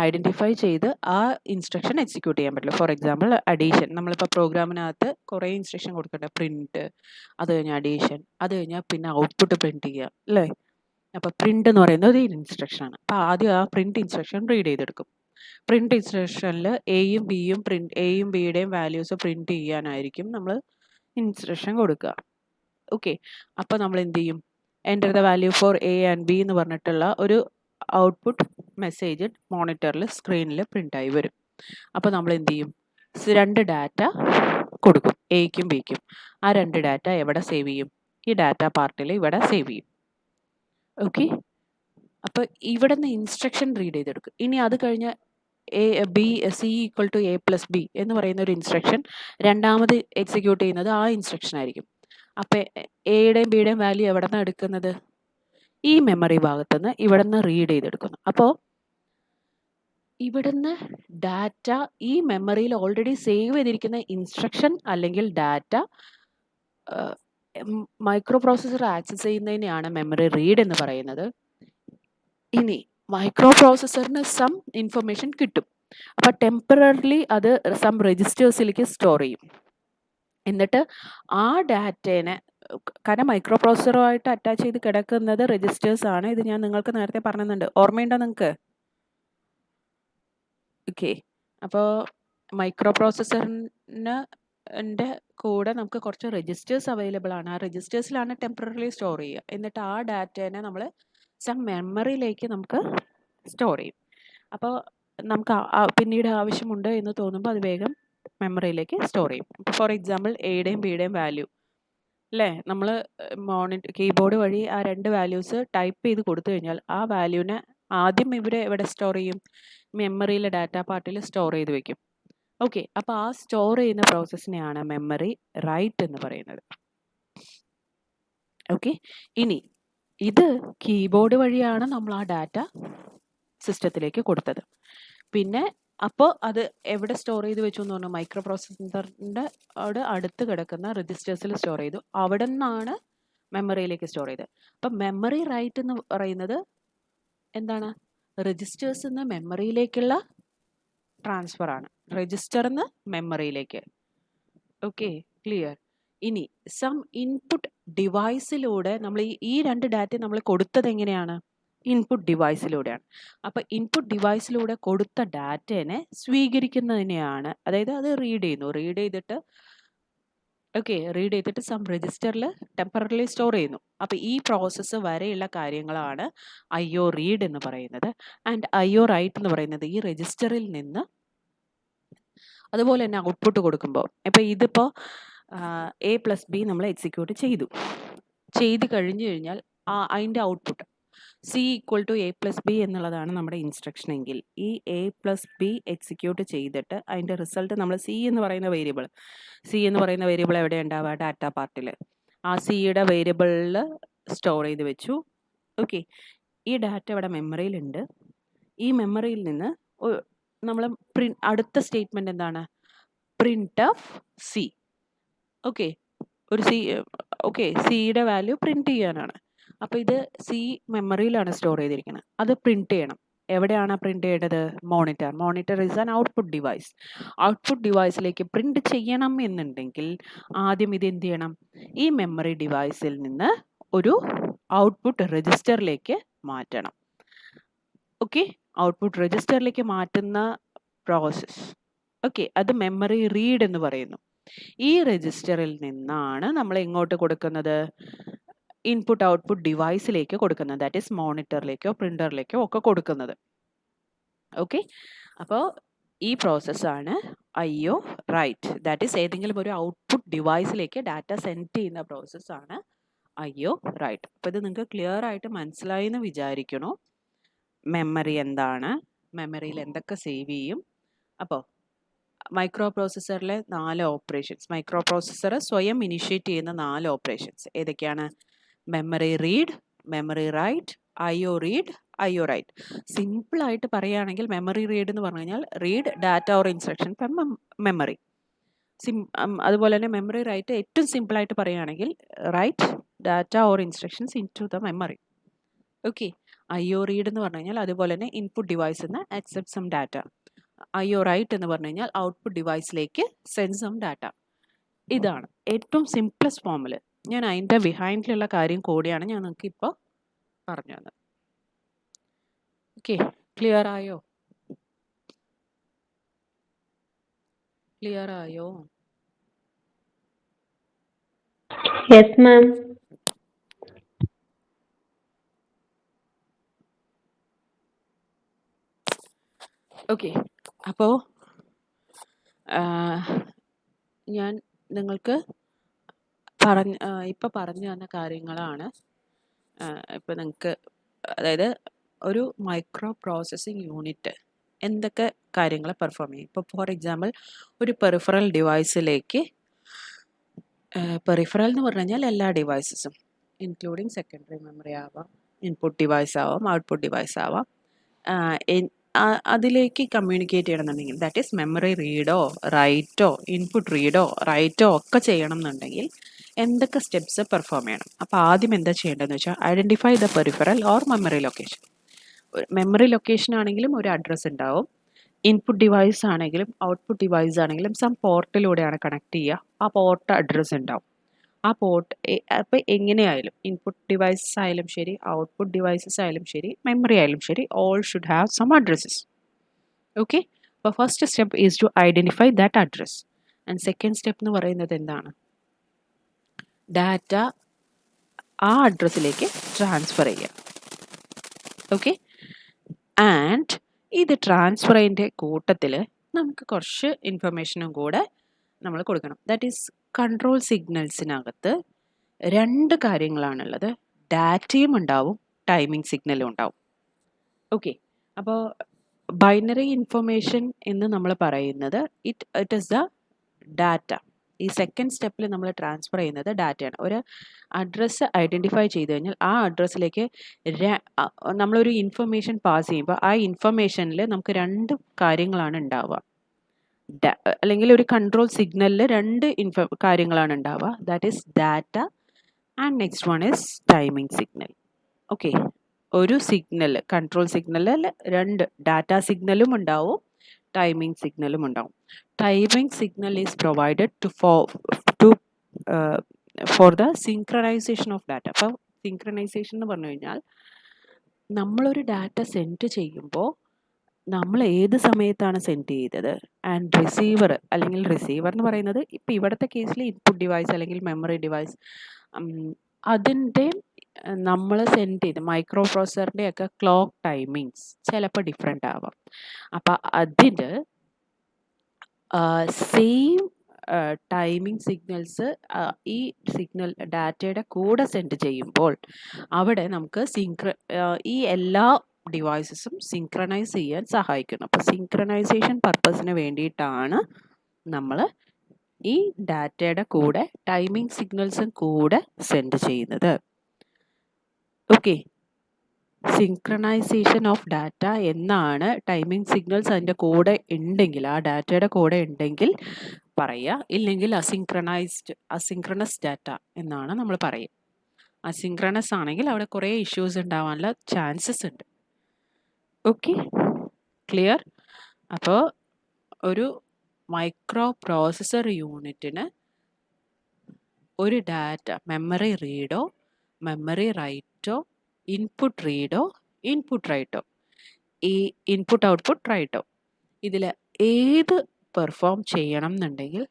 ഐഡൻറ്റിഫൈ ചെയ്ത് ആ ഇൻസ്ട്രക്ഷൻ എക്സിക്യൂട്ട് ചെയ്യാൻ പറ്റുള്ളൂ. ഫോർ എക്സാമ്പിൾ അഡീഷൻ, നമ്മളിപ്പോൾ പ്രോഗ്രാമിനകത്ത് കുറേ ഇൻസ്ട്രക്ഷൻ കൊടുക്കട്ടെ, പ്രിൻറ്റ്, അത് കഴിഞ്ഞാൽ അഡീഷൻ, അത് കഴിഞ്ഞാൽ പിന്നെ ഔട്ട്പുട്ട് പ്രിൻറ്റ് ചെയ്യുക അല്ലേ. അപ്പോൾ പ്രിൻ്റ് എന്ന് പറയുന്നത് ഒരു ഇൻസ്ട്രക്ഷനാണ്. അപ്പോൾ ആദ്യം ആ പ്രിൻറ്റ് ഇൻസ്ട്രക്ഷൻ റീഡ് ചെയ്തെടുക്കും. പ്രിൻറ്റ് ഇൻസ്ട്രക്ഷനിൽ എയും ബിയുടെയും വാല്യൂസ് പ്രിൻറ്റ് ചെയ്യാനായിരിക്കും നമ്മൾ ഇൻസ്ട്രക്ഷൻ കൊടുക്കുക. ഓക്കെ, അപ്പോൾ നമ്മൾ എന്ത് ചെയ്യും, enter the value for A and B എന്ന് പറഞ്ഞിട്ടുള്ള ഒരു ഔട്ട്പുട്ട് മെസ്സേജ് മോണിറ്ററിൽ സ്ക്രീനിൽ പ്രിൻ്റായി വരും. അപ്പോൾ നമ്മൾ എന്ത് ചെയ്യും, 2 ഡാറ്റ കൊടുക്കും, എയ്ക്കും ബിക്കും. ആ 2 ഡാറ്റ എവിടെ സേവ് ചെയ്യും, ഈ ഡാറ്റ പാർട്ടിൽ ഇവിടെ സേവ് ചെയ്യും. ഓക്കെ, അപ്പോൾ ഇവിടെ നിന്ന് ഇൻസ്ട്രക്ഷൻ റീഡ് ചെയ്തെടുക്കും. ഇനി അത് കഴിഞ്ഞ് C equal to A plus B എന്ന് പറയുന്ന ഒരു ഇൻസ്ട്രക്ഷൻ രണ്ടാമത് എക്സിക്യൂട്ട് ചെയ്യുന്നത് ആ ഇൻസ്ട്രക്ഷൻ ആയിരിക്കും. അപ്പോൾ എയുടെയും ബിയുടെയും വാല്യൂ എവിടെ നിന്നാണ് എടുക്കുന്നത്, ഈ മെമ്മറി ഭാഗത്തുനിന്ന് ഇവിടെ നിന്ന് റീഡ് ചെയ്തെടുക്കുന്നു. അപ്പോൾ ഇവിടുന്ന് ഡാറ്റ ഈ മെമ്മറിയിൽ ഓൾറെഡി സേവ് ചെയ്തിരിക്കുന്ന ഇൻസ്ട്രക്ഷൻ അല്ലെങ്കിൽ ഡാറ്റ മൈക്രോ പ്രോസസ്സർ ആക്സസ് ചെയ്യുന്നതിനെയാണ് മെമ്മറി റീഡ് എന്ന് പറയുന്നത്. ഇനി മൈക്രോ പ്രോസസ്സറിന് സം ഇൻഫർമേഷൻ കിട്ടും. അപ്പോൾ ടെമ്പററിലി അത് സം രജിസ്റ്റേഴ്സിലേക്ക് സ്റ്റോർ ചെയ്യും. എന്നിട്ട് ആ ഡാറ്റേനെ, കാരണം മൈക്രോ പ്രോസസ്സറുമായിട്ട് അറ്റാച്ച് ചെയ്ത് കിടക്കുന്നത് രജിസ്റ്റേഴ്സ് ആണ്. ഇത് ഞാൻ നിങ്ങൾക്ക് നേരത്തെ പറഞ്ഞിട്ടുണ്ട്, ഓർമ്മയുണ്ടോ നിങ്ങൾക്ക്? ഓക്കെ, അപ്പോൾ മൈക്രോ പ്രോസസ്സറിൻ്റെ കൂടെ നമുക്ക് കുറച്ച് രജിസ്റ്റേഴ്സ് അവൈലബിൾ ആണ്. ആ രജിസ്റ്റേഴ്സിലാണ് ടെമ്പററിലി സ്റ്റോർ ചെയ്യുക. എന്നിട്ട് ആ ഡാറ്റേനെ നമ്മൾ സം മെമ്മറിയിലേക്ക് നമുക്ക് സ്റ്റോർ ചെയ്യും. അപ്പോൾ നമുക്ക് പിന്നീട് ആവശ്യമുണ്ട് എന്ന് തോന്നുമ്പോൾ അത് വേഗം മെമ്മറിയിലേക്ക് സ്റ്റോർ ചെയ്യും. ഫോർ എക്സാമ്പിൾ എയുടെയും ബിയുടെയും വാല്യൂ അല്ലേ, നമ്മൾ കീബോർഡ് വഴി ആ 2 വാല്യൂസ് ടൈപ്പ് ചെയ്ത് കൊടുത്തു കഴിഞ്ഞാൽ ആ വാല്യൂനെ ആദ്യം എവിടെ സ്റ്റോർ ചെയ്യും, മെമ്മറിയിലെ ഡാറ്റ പാർട്ടിൽ സ്റ്റോർ ചെയ്ത് വെക്കും. ഓക്കെ, അപ്പോൾ ആ സ്റ്റോർ ചെയ്യുന്ന പ്രോസസ്സിനെയാണ് മെമ്മറി റൈറ്റ് എന്ന് പറയുന്നത്. ഓക്കെ, ഇനി ഇത് കീബോർഡ് വഴിയാണ് നമ്മൾ ആ ഡാറ്റ സിസ്റ്റത്തിലേക്ക് കൊടുത്തത്. പിന്നെ അപ്പോൾ അത് എവിടെ സ്റ്റോർ ചെയ്ത് വെച്ചു എന്ന് പറഞ്ഞു, മൈക്രോ പ്രോസസ്സറിൻ്റെ അടുത്ത് കിടക്കുന്ന രജിസ്റ്റേഴ്സിൽ സ്റ്റോർ ചെയ്തു. അവിടെ നിന്നാണ് മെമ്മറിയിലേക്ക് സ്റ്റോർ ചെയ്തത്. അപ്പം മെമ്മറി റൈറ്റ് എന്ന് പറയുന്നത് എന്താണ്, രജിസ്റ്റേഴ്സിൽ നിന്ന് മെമ്മറിയിലേക്കുള്ള ട്രാൻസ്ഫർ ആണ്, രജിസ്റ്ററിൽ നിന്ന് മെമ്മറിയിലേക്ക്. Okay, clear. ഇനി സം ഇൻപുട്ട് ഡിവൈസിലൂടെ നമ്മൾ ഈ 2 ഡാറ്റ നമ്മൾ കൊടുത്തത് എങ്ങനെയാണ്, ഇൻപുട്ട് ഡിവൈസിലൂടെയാണ്. അപ്പോൾ ഇൻപുട്ട് ഡിവൈസിലൂടെ കൊടുത്ത ഡാറ്റേനെ സ്വീകരിക്കുന്നതിനെയാണ്, അതായത് അത് റീഡ് ചെയ്തിട്ട് സം രജിസ്റ്ററിൽ ടെമ്പററിലി സ്റ്റോർ ചെയ്യുന്നു. അപ്പോൾ ഈ പ്രോസസ്സ് വരെയുള്ള കാര്യങ്ങളാണ് IO റീഡ് എന്ന് പറയുന്നത്. ആൻഡ് IO റൈറ്റ് എന്ന് പറയുന്നത് ഈ രജിസ്റ്ററിൽ നിന്ന് അതുപോലെ തന്നെ ഔട്ട്പുട്ട് കൊടുക്കുമ്പോൾ, ഇപ്പോൾ ഇതിപ്പോൾ A + B നമ്മൾ എക്സിക്യൂട്ട് ചെയ്ത് കഴിഞ്ഞാൽ അതിൻ്റെ ഔട്ട്പുട്ട് C = A + B എന്നുള്ളതാണ് നമ്മുടെ ഇൻസ്ട്രക്ഷൻ എങ്കിൽ, ഈ A + B എക്സിക്യൂട്ട് ചെയ്തിട്ട് അതിൻ്റെ റിസൾട്ട് നമ്മൾ C എന്ന് പറയുന്ന വേരിയബിൾ എവിടെ ഉണ്ടാവുക, ഡാറ്റ പാർട്ടിൽ. ആ സിയുടെ വേരിയബിളിൽ സ്റ്റോർ ചെയ്ത് വെച്ചു. ഓക്കെ, ഈ ഡാറ്റ ഇവിടെ മെമ്മറിയിലുണ്ട്. ഈ മെമ്മറിയിൽ നിന്ന് നമ്മൾ അടുത്ത സ്റ്റേറ്റ്മെൻറ്റ് എന്താണ്, printf C. സിയുടെ വാല്യൂ പ്രിൻറ്റ് ചെയ്യാനാണ്. അപ്പോൾ ഇത് C മെമ്മറിയിലാണ് സ്റ്റോർ ചെയ്തിരിക്കുന്നത്. അത് പ്രിൻറ്റ് ചെയ്യണം. എവിടെയാണ് പ്രിൻറ്റ് ചെയ്യേണ്ടത്, monitor is an output device. Output ഡിവൈസിലേക്ക് പ്രിൻറ്റ് ചെയ്യണം എന്നുണ്ടെങ്കിൽ ആദ്യം ഇത് എന്ത് ചെയ്യണം, ഈ മെമ്മറി ഡിവൈസിൽ നിന്ന് ഒരു ഔട്ട്പുട്ട് രജിസ്റ്ററിലേക്ക് മാറ്റണം. ഓക്കെ, ഔട്ട്പുട്ട് രജിസ്റ്ററിലേക്ക് മാറ്റുന്ന പ്രോസസ്സ്, അത് മെമ്മറി റീഡ് എന്ന് പറയുന്നു. ഈ രജിസ്റ്ററിൽ നിന്നാണ് നമ്മൾ എങ്ങോട്ട് കൊടുക്കുന്നത്, ഇൻപുട്ട് ഔട്ട്പുട്ട് ഡിവൈസിലേക്ക് കൊടുക്കുന്നത്, ദാറ്റ് ഈസ് മോണിറ്ററിലേക്കോ പ്രിൻ്ററിലേക്കോ ഒക്കെ കൊടുക്കുന്നത്. ഓക്കെ, അപ്പോൾ ഈ പ്രോസസ്സാണ് IO റൈറ്റ്, ദാറ്റ് ഈസ് ഏതെങ്കിലും ഒരു ഔട്ട്പുട്ട് ഡിവൈസിലേക്ക് ഡാറ്റ സെൻഡ് ചെയ്യുന്ന പ്രോസസ്സാണ് IO റൈറ്റ്. അപ്പോൾ ഇത് നിങ്ങൾക്ക് ക്ലിയർ ആയിട്ട് മനസ്സിലായി എന്ന് വിചാരിക്കണു. മെമ്മറി എന്താണ്, മെമ്മറിയിൽ എന്തൊക്കെ സേവ് ചെയ്യും. അപ്പോൾ മൈക്രോ പ്രോസസ്സറിലെ 4 ഓപ്പറേഷൻസ്. മൈക്രോ പ്രോസസ്സർ സ്വയം ഇനിഷ്യേറ്റ് ചെയ്യുന്ന 4 ഓപ്പറേഷൻസ് ഏതൊക്കെയാണ്? Memory read, memory write, IO read, IO write. സിമ്പിളായിട്ട് പറയുകയാണെങ്കിൽ മെമ്മറി റീഡ് എന്ന് പറഞ്ഞു കഴിഞ്ഞാൽ read data or instruction from memory. അതുപോലെ തന്നെ മെമ്മറി റൈറ്റ് ഏറ്റവും സിമ്പിളായിട്ട് പറയുകയാണെങ്കിൽ write data or instructions into the memory. Okay. IO read എന്ന് പറഞ്ഞു കഴിഞ്ഞാൽ അതുപോലെ തന്നെ ഇൻപുട്ട് ഡിവൈസിൽ നിന്ന് accept some data. IO write എന്ന് പറഞ്ഞു കഴിഞ്ഞാൽ ഔട്ട്പുട്ട് ഡിവൈസിലേക്ക് സെൻഡ് സം ഡാറ്റ. ഇതാണ് ഏറ്റവും സിംപ്ലസ്റ്റ് ഫോമിൽ. ഞാൻ അതിൻ്റെ ബിഹൈൻഡിലുള്ള കാര്യം കൂടിയാണ് ഞാൻ നിങ്ങൾക്ക് ഇപ്പോൾ പറഞ്ഞു തന്നത്. ഓക്കെ, ക്ലിയർ ആയോ? ക്ലിയർ ആയോ? Yes ma'am. ഓക്കെ, അപ്പോൾ ഞാൻ നിങ്ങൾക്ക് ഇപ്പോൾ പറഞ്ഞു തന്ന കാര്യങ്ങളാണ് ഇപ്പോൾ നിങ്ങൾക്ക്, അതായത് ഒരു മൈക്രോ പ്രോസസ്സിംഗ് യൂണിറ്റ് എന്തൊക്കെ കാര്യങ്ങൾ പെർഫോം ചെയ്യും. ഇപ്പോൾ ഫോർ എക്സാമ്പിൾ ഒരു പെറിഫറൽ ഡിവൈസിലേക്ക്, പെറിഫറൽ എന്ന് പറഞ്ഞു കഴിഞ്ഞാൽ എല്ലാ ഡിവൈസസും ഇൻക്ലൂഡിങ് സെക്കൻഡറി മെമ്മറി ആവാം, ഇൻപുട്ട് ഡിവൈസ് ആവാം, ഔട്ട്പുട്ട് ഡിവൈസ് ആവാം, അതിലേക്ക് കമ്മ്യൂണിക്കേറ്റ് ചെയ്യണമെന്നുണ്ടെങ്കിൽ ദാറ്റ് ഈസ് മെമ്മറി റീഡോ റൈറ്റോ ഇൻപുട്ട് റീഡോ റൈറ്റോ ഒക്കെ ചെയ്യണം എന്നുണ്ടെങ്കിൽ എന്തൊക്കെ സ്റ്റെപ്സ് പെർഫോം ചെയ്യണം. അപ്പോൾ ആദ്യം എന്താ ചെയ്യേണ്ടതെന്ന് വെച്ചാൽ identify the peripheral or memory location. Memory location ആണെങ്കിലും ഒരു അഡ്രസ്സ് ഉണ്ടാവും, ഇൻപുട്ട് ഡിവൈസ് ആണെങ്കിലും ഔട്ട്പുട്ട് ഡിവൈസ് ആണെങ്കിലും സം പോർട്ടിലൂടെയാണ് കണക്ട് ചെയ്യുക, ആ പോർട്ട് അഡ്രസ്സ് ഉണ്ടാവും. ആ പോർട്ട് അപ്പോൾ എങ്ങനെയായാലും ഇൻപുട്ട് ഡിവൈസസ് ആയാലും ശരി, ഔട്ട്പുട്ട് ഡിവൈസസ് ആയാലും ശരി, മെമ്മറി ആയാലും ശരി, all should have some addresses. Okay, അപ്പോൾ first step is to identify that address. And second step എന്ന് പറയുന്നത് എന്താണ്? ഡാറ്റ ആ അഡ്രസ്സിലേക്ക് ട്രാൻസ്ഫർ ചെയ്യുക. ഓക്കെ, ആൻഡ് ഇത് ട്രാൻസ്ഫറിൻ്റെ കൂട്ടത്തിൽ നമുക്ക് കുറച്ച് ഇൻഫർമേഷനും കൂടെ നമ്മൾ കൊടുക്കണം. ദാറ്റ് ഈസ് കൺട്രോൾ സിഗ്നൽസിനകത്ത് 2 കാര്യങ്ങളാണുള്ളത്. ഡാറ്റയും ഉണ്ടാവും, ടൈമിംഗ് സിഗ്നലും ഉണ്ടാവും. ഓക്കെ, അപ്പോൾ ബൈനറി ഇൻഫർമേഷൻ എന്ന് നമ്മൾ പറയുന്നത് ഇറ്റ് ഈസ് ദ ഡാറ്റ. ഈ സെക്കൻഡ് സ്റ്റെപ്പിൽ നമ്മൾ ട്രാൻസ്ഫർ ചെയ്യുന്നത് ഡാറ്റയാണ്. ഒരു അഡ്രസ്സ് ഐഡൻറ്റിഫൈ ചെയ്ത് കഴിഞ്ഞാൽ ആ അഡ്രസ്സിലേക്ക് നമ്മളൊരു ഇൻഫർമേഷൻ പാസ് ചെയ്യുമ്പോൾ ആ ഇൻഫർമേഷനിൽ നമുക്ക് 2 കാര്യങ്ങളാണ് ഉണ്ടാവുക. അല്ലെങ്കിൽ ഒരു കൺട്രോൾ സിഗ്നലിൽ 2 കാര്യങ്ങളാണ് ഉണ്ടാവുക. That is data and next one is timing signal. Okay, ഒരു സിഗ്നൽ, കൺട്രോൾ സിഗ്നലിൽ 2 ഡാറ്റ സിഗ്നലും ഉണ്ടാവും, ടൈമിംഗ് സിഗ്നലും ഉണ്ടാവും. Timing signal is provided for the synchronisation of data. അപ്പോൾ സിങ്ക്രണൈസേഷൻ എന്ന് പറഞ്ഞു കഴിഞ്ഞാൽ നമ്മളൊരു ഡാറ്റ സെൻഡ് ചെയ്യുമ്പോൾ നമ്മൾ ഏത് സമയത്താണ് സെൻഡ് ചെയ്തത്, ആൻഡ് റിസീവർ അല്ലെങ്കിൽ റിസീവർ എന്ന് പറയുന്നത് ഇപ്പോൾ ഇവിടുത്തെ കേസിൽ ഇൻപുട്ട് ഡിവൈസ് അല്ലെങ്കിൽ മെമ്മറി ഡിവൈസ്, അതിൻ്റെ നമ്മൾ സെൻഡ് ചെയ്ത് മൈക്രോ പ്രോസസറിൻ്റെ ഒക്കെ ക്ലോക്ക് ടൈമിങ്സ് ചിലപ്പോൾ ഡിഫറെൻ്റ് ആവാം. അപ്പം അതിന് സെയിം ടൈമിംഗ് സിഗ്നൽസ് ഈ സിഗ്നൽ ഡാറ്റയുടെ കൂടെ സെൻഡ് ചെയ്യുമ്പോൾ അവിടെ നമുക്ക് ഈ എല്ലാ ഡിവൈസസും സിങ്ക്രണൈസ് ചെയ്യാൻ സഹായിക്കുന്നു. അപ്പോൾ സിങ്ക്രണൈസേഷൻ പർപ്പസിന് വേണ്ടിയിട്ടാണ് നമ്മൾ ഈ ഡാറ്റയുടെ കൂടെ ടൈമിംഗ് സിഗ്നൽസും കൂടെ സെൻഡ് ചെയ്യുന്നത്. ഓക്കെ, സിങ്ക്രണൈസേഷൻ ഓഫ് ഡാറ്റ എന്നാണ് ടൈമിംഗ് സിഗ്നൽസ് അതിൻ്റെ കൂടെ ഉണ്ടെങ്കിൽ, ആ ഡാറ്റയുടെ കൂടെ ഉണ്ടെങ്കിൽ പറയുക, ഇല്ലെങ്കിൽ അസിങ്ക്രണസ് ഡാറ്റ എന്നാണ് നമ്മൾ പറയുക. അസിങ്ക്രണസ് ആണെങ്കിൽ അവിടെ കുറേ ഇഷ്യൂസ് ഉണ്ടാവാനുള്ള ചാൻസസ് ഉണ്ട്. Okay, clear? അപ്പോൾ ഒരു മൈക്രോ പ്രോസസർ യൂണിറ്റിന് ഒരു ഡാറ്റ മെമ്മറി റീഡോ മെമ്മറി റൈറ്റോ ഇൻപുട്ട് റീഡോ ഇൻപുട്ട് റൈറ്റോ, ഈ ഇൻപുട്ട് ഔട്ട്പുട്ട് റൈറ്റോ, ഇതിൽ ഏത് പെർഫോം ചെയ്യണം എന്നുണ്ടെങ്കിലും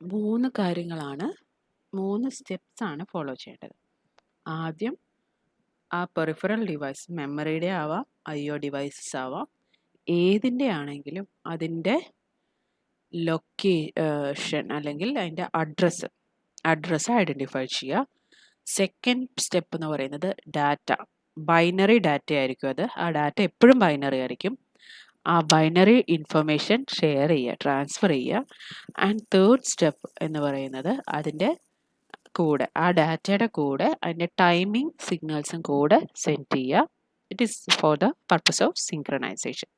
3 കാര്യങ്ങളാണ്, 3 സ്റ്റെപ്സ് ആണ് ഫോളോ ചെയ്യേണ്ടത്. ആദ്യം ആ പെറിഫറൽ ഡിവൈസ് മെമ്മറിയുടെ ആവാം, IO ഡിവൈസസ് ആവാം, ഏതിൻ്റെ ആണെങ്കിലും അതിൻ്റെ ലൊക്കേഷൻ അല്ലെങ്കിൽ അതിൻ്റെ അഡ്രസ്സ് ഐഡൻറ്റിഫൈ ചെയ്യുക. സെക്കൻഡ് സ്റ്റെപ്പ് എന്ന് പറയുന്നത് ഡാറ്റ, ബൈനറി ഡാറ്റ ആയിരിക്കും അത്. ആ ഡാറ്റ എപ്പോഴും ബൈനറി ആയിരിക്കും. ആ ബൈനറി ഇൻഫർമേഷൻ ഷെയർ ചെയ്യുക, ട്രാൻസ്ഫർ ചെയ്യുക. ആൻഡ് തേർഡ് സ്റ്റെപ്പ് എന്ന് പറയുന്നത് അതിൻ്റെ കൂടെ, ആ ഡാറ്റയുടെ കൂടെ അതിൻ്റെ ടൈമിംഗ് സിഗ്നൽസും കൂടെ സെൻഡ് ചെയ്യുക. It is for the purpose of synchronisation.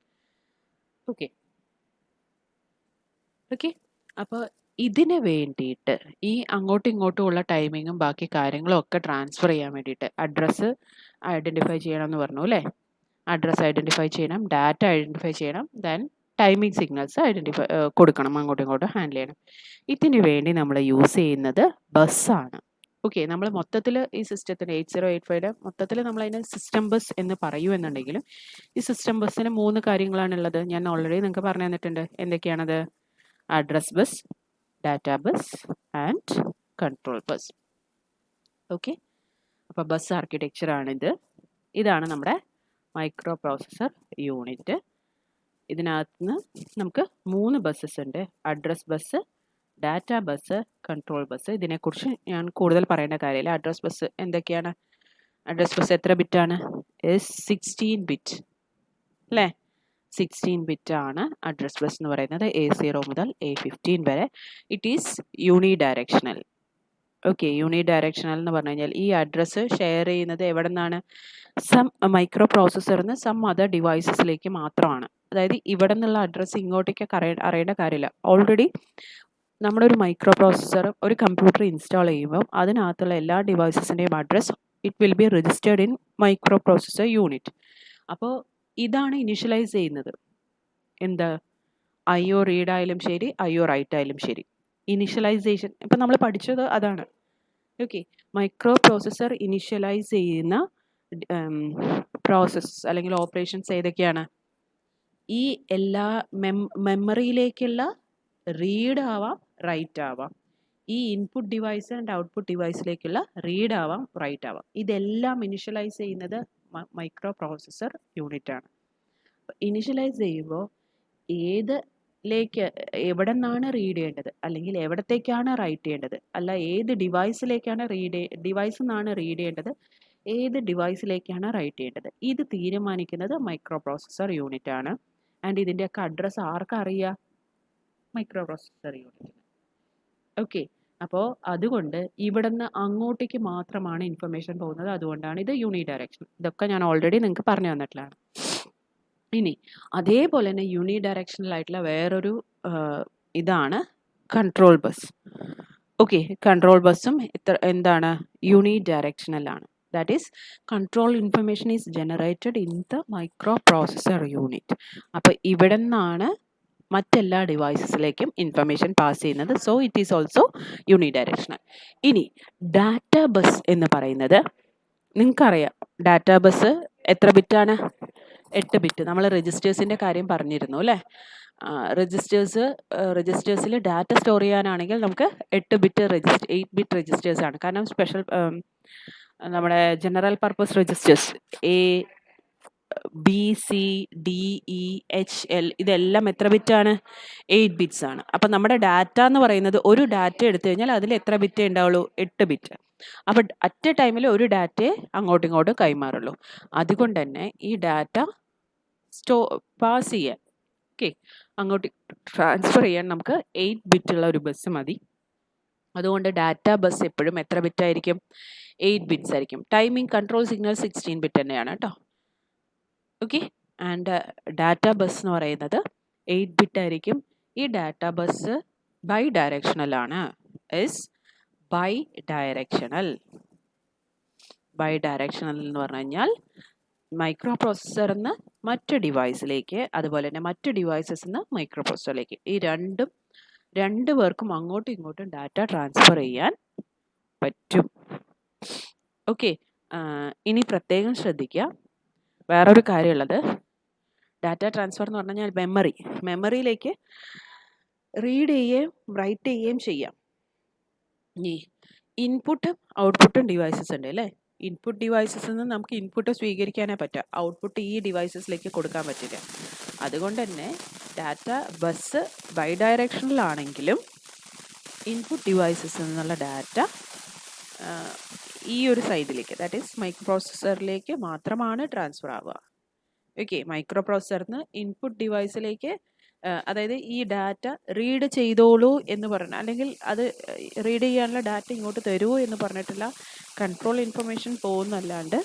Okay okay. അപ്പോൾ ഇതിന് വേണ്ടിയിട്ട് ഈ അങ്ങോട്ടും ഇങ്ങോട്ടും ഉള്ള ടൈമിങ്ങും ബാക്കി കാര്യങ്ങളും ഒക്കെ ട്രാൻസ്ഫർ ചെയ്യാൻ വേണ്ടിയിട്ട് അഡ്രസ്സ് ഐഡൻറ്റിഫൈ ചെയ്യണം എന്ന് പറഞ്ഞു അല്ലേ? അഡ്രസ്സ് ഐഡൻറ്റിഫൈ ചെയ്യണം, ഡാറ്റ ഐഡൻറ്റിഫൈ ചെയ്യണം, ദെൻ ടൈമിംഗ് സിഗ്നൽസ് ഐഡൻറ്റിഫൈ കൊടുക്കണം, അങ്ങോട്ടും ഇങ്ങോട്ടും ഹാൻഡിൽ ചെയ്യണം. ഇതിന് വേണ്ടി നമ്മൾ യൂസ് ചെയ്യുന്നത് ബസ്സാണ്. ഓക്കെ, നമ്മൾ മൊത്തത്തിൽ ഈ സിസ്റ്റത്തിന് 8085 മൊത്തത്തിൽ നമ്മളതിന് സിസ്റ്റം ബസ് എന്ന് പറയുമെന്നുണ്ടെങ്കിലും ഈ സിസ്റ്റം ബസ്സിന് 3 കാര്യങ്ങളാണുള്ളത്. ഞാൻ ഓൾറെഡി നിങ്ങൾക്ക് പറഞ്ഞു തന്നിട്ടുണ്ട്. എന്തൊക്കെയാണത്? Address bus, data bus and control bus. Okay, അപ്പോൾ ബസ് ആർക്കിടെക്ചർ ആണിത്. ഇതാണ് നമ്മുടെ മൈക്രോ പ്രോസസ്സർ യൂണിറ്റ്. ഇതിനകത്ത് നിന്ന് നമുക്ക് 3 ബസ്സസ് ഉണ്ട്. Address bus, data bus, control bus. ഇതിനെക്കുറിച്ച് ഞാൻ കൂടുതൽ പറയേണ്ട കാര്യമില്ല. അഡ്രസ് ബസ് എന്തൊക്കെയാണ്? അഡ്രസ് ബസ് എത്ര ബിറ്റാണ്? 16 ബിറ്റ് അല്ലേ? 16 ബിറ്റാണ് അഡ്രസ് ബസ് എന്ന് പറയുന്നത്. A0 മുതൽ A15 വരെ. It is uni directional. Okay, uni directional എന്ന് പറഞ്ഞു കഴിഞ്ഞാൽ ഈ അഡ്രസ്സ് ഷെയർ ചെയ്യുന്നത് എവിടെ നിന്നാണ്? സം മൈക്രോ പ്രോസസ്സറിന് സം അതർ ഡിവൈസസിലേക്ക് മാത്രമാണ്. അതായത് ഇവിടെ നിന്നുള്ള അഡ്രസ്സ് ഇങ്ങോട്ടേക്ക് അറിയേണ്ട കാര്യമില്ല. ഓൾറെഡി നമ്മുടെ ഒരു മൈക്രോ പ്രോസസ്സർ, ഒരു കമ്പ്യൂട്ടർ ഇൻസ്റ്റാൾ ചെയ്യുമ്പോൾ അതിനകത്തുള്ള എല്ലാ ഡിവൈസസിൻ്റെയും address it will be registered in micro processor unit. അപ്പോൾ ഇതാണ് ഇനിഷ്യലൈസ് ചെയ്യുന്നത്. എന്താ? IO റീഡ് ആയാലും ശരി, IO റൈറ്റ് ആയാലും ശരി, ഇനിഷ്യലൈസേഷൻ ഇപ്പം നമ്മൾ പഠിച്ചത് അതാണ്. ഓക്കെ, മൈക്രോ പ്രോസസ്സർ ഇനിഷ്യലൈസ് ചെയ്യുന്ന പ്രോസസ്സ് അല്ലെങ്കിൽ ഓപ്പറേഷൻസ് ഏതൊക്കെയാണ്? ഈ എല്ലാ മെമ്മറിയിലേക്കുള്ള റീഡ് ആവാം, റൈറ്റ് ആവാം. ഈ ഇൻപുട്ട് ഡിവൈസ് ആൻഡ് ഔട്ട്പുട്ട് ഡിവൈസിലേക്കുള്ള റീഡ് ആവാം, റൈറ്റ് ആവാം. ഇതെല്ലാം ഇനിഷ്യലൈസ് ചെയ്യുന്നത് മൈക്രോ പ്രോസസ്സർ യൂണിറ്റ് ആണ്. ഇനിഷ്യലൈസ് ചെയ്യുമ്പോൾ എവിടെ നിന്നാണ് റീഡ് ചെയ്യേണ്ടത്, അല്ലെങ്കിൽ എവിടത്തേക്കാണ് റൈറ്റ് ചെയ്യേണ്ടത്, അല്ല ഏത് ഡിവൈസിലേക്കാണ് ഡിവൈസിൽ നിന്നാണ് റീഡ് ചെയ്യേണ്ടത്, ഏത് ഡിവൈസിലേക്കാണ് റൈറ്റ് ചെയ്യേണ്ടത്, ഇത് തീരുമാനിക്കുന്നത് മൈക്രോ പ്രോസസ്സർ യൂണിറ്റ് ആണ്. ആൻഡ് ഇതിൻ്റെയൊക്കെ അഡ്രസ്സ് ആർക്കറിയാം? Micro processor unit. ഓക്കെ, അപ്പോൾ അതുകൊണ്ട് ഇവിടെ നിന്ന് അങ്ങോട്ടേക്ക് മാത്രമാണ് ഇൻഫർമേഷൻ പോകുന്നത്. അതുകൊണ്ടാണ് ഇത് യൂണി ഡയറക്ഷൻ. ഇതൊക്കെ ഞാൻ ഓൾറെഡി നിങ്ങൾക്ക് പറഞ്ഞു തന്നിട്ടുള്ളതാണ്. ഇനി അതേപോലെ തന്നെ യൂണി ഡയറക്ഷണലായിട്ടുള്ള വേറൊരു ഇതാണ് കൺട്രോൾ ബസ്. ഓക്കെ, കൺട്രോൾ ബസ്സും എന്താണ്? യൂണി ഡയറക്ഷണലാണ്. That is control information is generated in the micro processor unit. അപ്പോൾ ഇവിടെ നിന്നാണ് മറ്റെല്ലാ ഡിവൈസസിലേക്കും ഇൻഫർമേഷൻ പാസ് ചെയ്യുന്നത്. So it is also unidirectional. ഇനി ഡാറ്റ ബസ് എന്ന് പറയുന്നത് നിങ്ങൾക്കറിയാം. ഡാറ്റ ബസ് എത്ര ബിറ്റാണ്? 8 ബിറ്റ്. നമ്മൾ രജിസ്റ്റേഴ്സിൻ്റെ കാര്യം പറഞ്ഞിരുന്നു അല്ലേ? രജിസ്റ്റേഴ്സിൽ ഡാറ്റ സ്റ്റോർ ചെയ്യാനാണെങ്കിൽ നമുക്ക് 8 ബിറ്റ് രജിസ്റ്റേഴ്സ് ആണ്. കാരണം സ്പെഷ്യൽ നമ്മുടെ ജനറൽ പർപ്പസ് രജിസ്റ്റേഴ്സ് ABCDEHL ഇതെല്ലാം എത്ര ബിറ്റാണ്? 8 ബിറ്റ്സ് ആണ്. അപ്പം നമ്മുടെ ഡാറ്റ എന്ന് പറയുന്നത്, ഒരു ഡാറ്റ എടുത്തു കഴിഞ്ഞാൽ അതിൽ എത്ര ബിറ്റ് ഉണ്ടാവുള്ളൂ? 8 ബിറ്റ്. അപ്പം അറ്റ് എ ടൈമിൽ ഒരു ഡാറ്റയെ അങ്ങോട്ടും ഇങ്ങോട്ടും കൈമാറുള്ളൂ. അതുകൊണ്ട് തന്നെ ഈ ഡാറ്റ പാസ് ചെയ്യാൻ, ഓക്കെ, അങ്ങോട്ട് ട്രാൻസ്ഫർ ചെയ്യാൻ നമുക്ക് 8 ബിറ്റുള്ള ഒരു ബസ് മതി. അതുകൊണ്ട് ഡാറ്റ ബസ് എപ്പോഴും എത്ര ബിറ്റ് ആയിരിക്കും? 8 ബിറ്റ്സ് ആയിരിക്കും. ടൈമിംഗ് കൺട്രോൾ സിഗ്നൽ 16 ബിറ്റ് തന്നെയാണ് കേട്ടോ. ഓക്കെ, ആൻഡ് ഡാറ്റ ബസ് എന്ന് പറയുന്നത് 8 ബിറ്റ് ആയിരിക്കും. ഈ ഡാറ്റ ബസ് ബൈ ഡയറക്ഷണൽ ആണ്. ബൈ ഡയറക്ഷണൽ എന്ന് പറഞ്ഞു കഴിഞ്ഞാൽ മൈക്രോ പ്രോസസ്സറിൽ നിന്ന് മറ്റ് ഡിവൈസിലേക്ക്, അതുപോലെ തന്നെ മറ്റ് ഡിവൈസസിൽ നിന്ന് മൈക്രോ പ്രോസസ്സറിലേക്ക്, ഈ രണ്ട് പേർക്കും അങ്ങോട്ടും ഇങ്ങോട്ടും ഡാറ്റ ട്രാൻസ്ഫർ ചെയ്യാൻ പറ്റും. ഓക്കെ, ഇനി പ്രത്യേകം ശ്രദ്ധിക്കുക, വേറൊരു കാര്യമുള്ളത്, ഡാറ്റ ട്രാൻസ്ഫർ എന്ന് പറഞ്ഞു കഴിഞ്ഞാൽ മെമ്മറിയിലേക്ക് റീഡ് ചെയ്യുകയും റൈറ്റ് ചെയ്യുകയും ചെയ്യാം. ഇനി ഇൻപുട്ടും ഔട്ട്പുട്ടും ഡിവൈസസ് ഉണ്ട് അല്ലേ? ഇൻപുട്ട് ഡിവൈസസിൽ നിന്ന് നമുക്ക് ഇൻപുട്ട് സ്വീകരിക്കാനേ പറ്റുക, ഔട്ട്പുട്ട് ഈ ഡിവൈസസിലേക്ക് കൊടുക്കാൻ പറ്റില്ല. അതുകൊണ്ട് തന്നെ ഡാറ്റ ബസ് ബൈ ഡയറക്ഷണൽ ആണെങ്കിലും ഇൻപുട്ട് ഡിവൈസസിൽ നിന്നുള്ള ഡാറ്റ ഈ ഒരു സൈഡിലേക്ക്, ദാറ്റ് ഈസ് മൈക്രോ പ്രോസസ്സറിലേക്ക് മാത്രമാണ് ട്രാൻസ്ഫർ ആവുക. ഓക്കെ, മൈക്രോ പ്രോസസ്സറിന് ഇൻപുട്ട് ഡിവൈസിലേക്ക് അതായത് ഈ ഡാറ്റ റീഡ് ചെയ്തോളൂ എന്ന് പറഞ്ഞ, അല്ലെങ്കിൽ അത് റീഡ് ചെയ്യാനുള്ള ഡാറ്റ ഇങ്ങോട്ട് തരൂ എന്ന് പറഞ്ഞിട്ടുള്ള കൺട്രോൾ ഇൻഫർമേഷൻ പോകുന്നല്ലാണ്ട്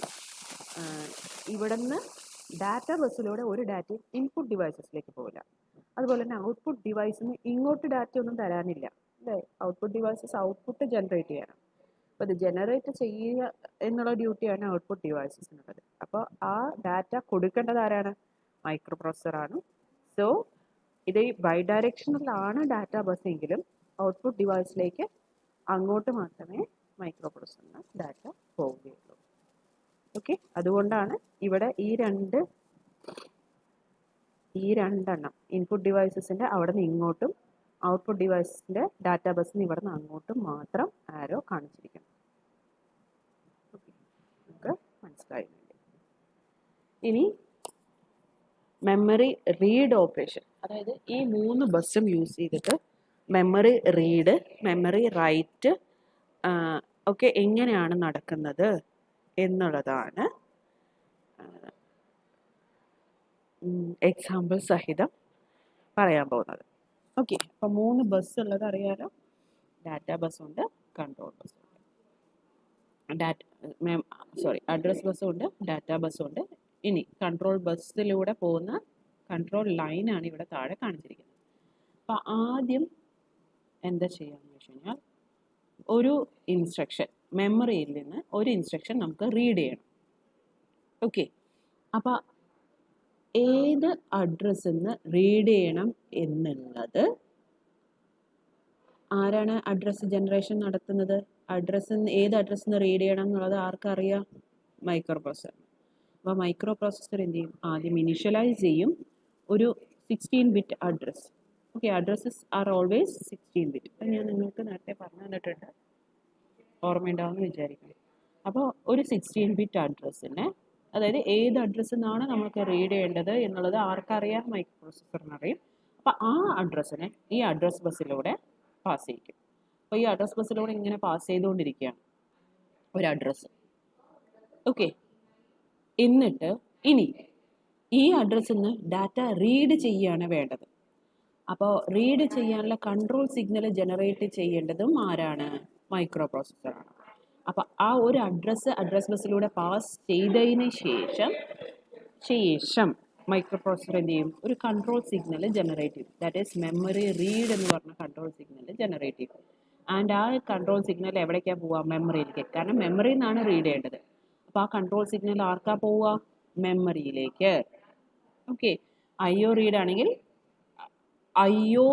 ഇവിടെ നിന്ന് ഡാറ്റ ബസ്സിലൂടെ ഒരു ഡാറ്റയും ഇൻപുട്ട് ഡിവൈസസിലേക്ക് പോകില്ല. അതുപോലെ തന്നെ ഔട്ട്പുട്ട് ഡിവൈസിന് ഇങ്ങോട്ട് ഡാറ്റ ഒന്നും തരാനില്ല അല്ലേ. ഔട്ട്പുട്ട് ഡിവൈസസ് ഔട്ട്പുട്ട് ജനറേറ്റ് ചെയ്യണം. അപ്പോൾ ഇത് ജനറേറ്റ് ചെയ്യുക എന്നുള്ള ഡ്യൂട്ടിയാണ് ഔട്ട്പുട്ട് ഡിവൈസസിനുള്ളത്. അപ്പോൾ ആ ഡാറ്റ കൊടുക്കേണ്ടത് ആരാണ്? മൈക്രോ പ്രോസസ്സറാണ്. സോ ഇത് ബൈ ഡയറക്ഷനിലാണ് ഡാറ്റ ബസ് എങ്കിലും ഔട്ട്പുട്ട് ഡിവൈസിലേക്ക് അങ്ങോട്ട് മാത്രമേ മൈക്രോ പ്രോസസ്സറിന് ഡാറ്റ പോവുകയുള്ളൂ. ഓക്കെ, അതുകൊണ്ടാണ് ഇവിടെ ഈ രണ്ടെണ്ണം ഇൻപുട്ട് ഡിവൈസസിൻ്റെ അവിടെ നിന്ന് ഇങ്ങോട്ടും ഔട്ട്പുട്ട് ഡിവൈസസിൻ്റെ ഡാറ്റ ബസ്സിന് ഇവിടെ നിന്ന് അങ്ങോട്ടും മാത്രം ആരോ കാണിച്ചിരിക്കണം. ഓക്കെ, നമുക്ക് മനസ്സിലായിട്ടുണ്ട്. ഇനി മെമ്മറി റീഡ് ഓപ്പറേഷൻ, അതായത് ഈ 3 ബസ്സും യൂസ് ചെയ്തിട്ട് മെമ്മറി റീഡ്, മെമ്മറി റൈറ്റ് ഒക്കെ എങ്ങനെയാണ് നടക്കുന്നത് എന്നുള്ളതാണ് എക്സാമ്പിൾ സഹിതം പറയാൻ പോകുന്നത്. ഓക്കെ, അപ്പോൾ 3 ബസ് ഉള്ളത് അറിയാലോ. ഡാറ്റ ബസ്സുണ്ട്, കൺട്രോൾ ബസ്സുണ്ട്, അഡ്രസ് ബസ്സുണ്ട്, ഡാറ്റ ബസ്സുണ്ട്. ഇനി കൺട്രോൾ ബസ്സിലൂടെ പോകുന്ന കൺട്രോൾ ലൈനാണ് ഇവിടെ താഴെ കാണിച്ചിരിക്കുന്നത്. അപ്പോൾ ആദ്യം എന്താ ചെയ്യാമെന്ന് വെച്ച് കഴിഞ്ഞാൽ, ഒരു ഇൻസ്ട്രക്ഷൻ മെമ്മറിയിൽ നിന്ന് ഒരു ഇൻസ്ട്രക്ഷൻ നമുക്ക് റീഡ് ചെയ്യണം. ഓക്കെ, അപ്പോൾ ഏത് അഡ്രസ്സിൽ നിന്ന് റീഡ് ചെയ്യണം എന്നുള്ളത് ആരാണ് അഡ്രസ്സ് ജനറേഷൻ നടത്തുന്നത്? ഏത് അഡ്രസ്സിൽ നിന്ന് റീഡ് ചെയ്യണം എന്നുള്ളത് ആർക്കറിയാം? Micro processor. അപ്പോൾ മൈക്രോ പ്രോസസ്സർ എന്ത് ചെയ്യും? ആദ്യം ഇനിഷ്യലൈസ് ചെയ്യും ഒരു 16-bit address. Okay, addresses are always 16-bit. അത് ഞാൻ നിങ്ങൾക്ക് നേരത്തെ പറഞ്ഞു തന്നിട്ടുണ്ട്, ഓർമ്മയുണ്ടാവുമെന്ന് വിചാരിക്കണം. അപ്പോൾ ഒരു 16-bit അഡ്രസ്സിനെ, അതായത് ഏത് അഡ്രസ്സിൽ നിന്നാണ് നമുക്ക് റീഡ് ചെയ്യേണ്ടത് എന്നുള്ളത് ആർക്കറിയാം? മൈക്രോ പ്രോസസ്സറിന് അറിയും. അപ്പോൾ ആ അഡ്രസ്സിനെ ഈ അഡ്രസ് ബസ്സിലൂടെ പാസ് ചെയ്യിക്കും. അപ്പോൾ ഈ അഡ്രസ് ബസ്സിലൂടെ ഇങ്ങനെ പാസ് ചെയ്തുകൊണ്ടിരിക്കുകയാണ് ഒരു അഡ്രസ്സ്. ഓക്കെ, എന്നിട്ട് ഇനി ഈ അഡ്രസ്സിൽ നിന്ന് ഡാറ്റ റീഡ് ചെയ്യുകയാണ് വേണ്ടത്. അപ്പോൾ റീഡ് ചെയ്യാനുള്ള കൺട്രോൾ സിഗ്നൽ ജനറേറ്റ് ചെയ്യേണ്ടതും ആരാണ്? മൈക്രോ പ്രോസസ്സറാണ്. അപ്പോൾ ആ ഒരു അഡ്രസ് ബസ്സിലൂടെ പാസ് ചെയ്തതിന് ശേഷം മൈക്രോ പ്രോസസ്സർ എന്ത് ചെയ്യും? ഒരു കൺട്രോൾ സിഗ്നൽ ജനറേറ്റ് ചെയ്യും. ദാറ്റ് ഈസ് മെമ്മറി റീഡ് എന്ന് പറഞ്ഞ കൺട്രോൾ സിഗ്നൽ ജനറേറ്റ് ചെയ്യും. ആൻഡ് ആ കൺട്രോൾ സിഗ്നൽ എവിടേക്കാണ് പോവുക? മെമ്മറിയിലേക്ക്. കാരണം മെമ്മറിയിൽ നിന്നാണ് റീഡ് ചെയ്യേണ്ടത്. അപ്പോൾ ആ കൺട്രോൾ സിഗ്നൽ ആർക്കാ പോവുക? മെമ്മറിയിലേക്ക്. ഓക്കെ, IO റീഡ് ആണെങ്കിൽ IO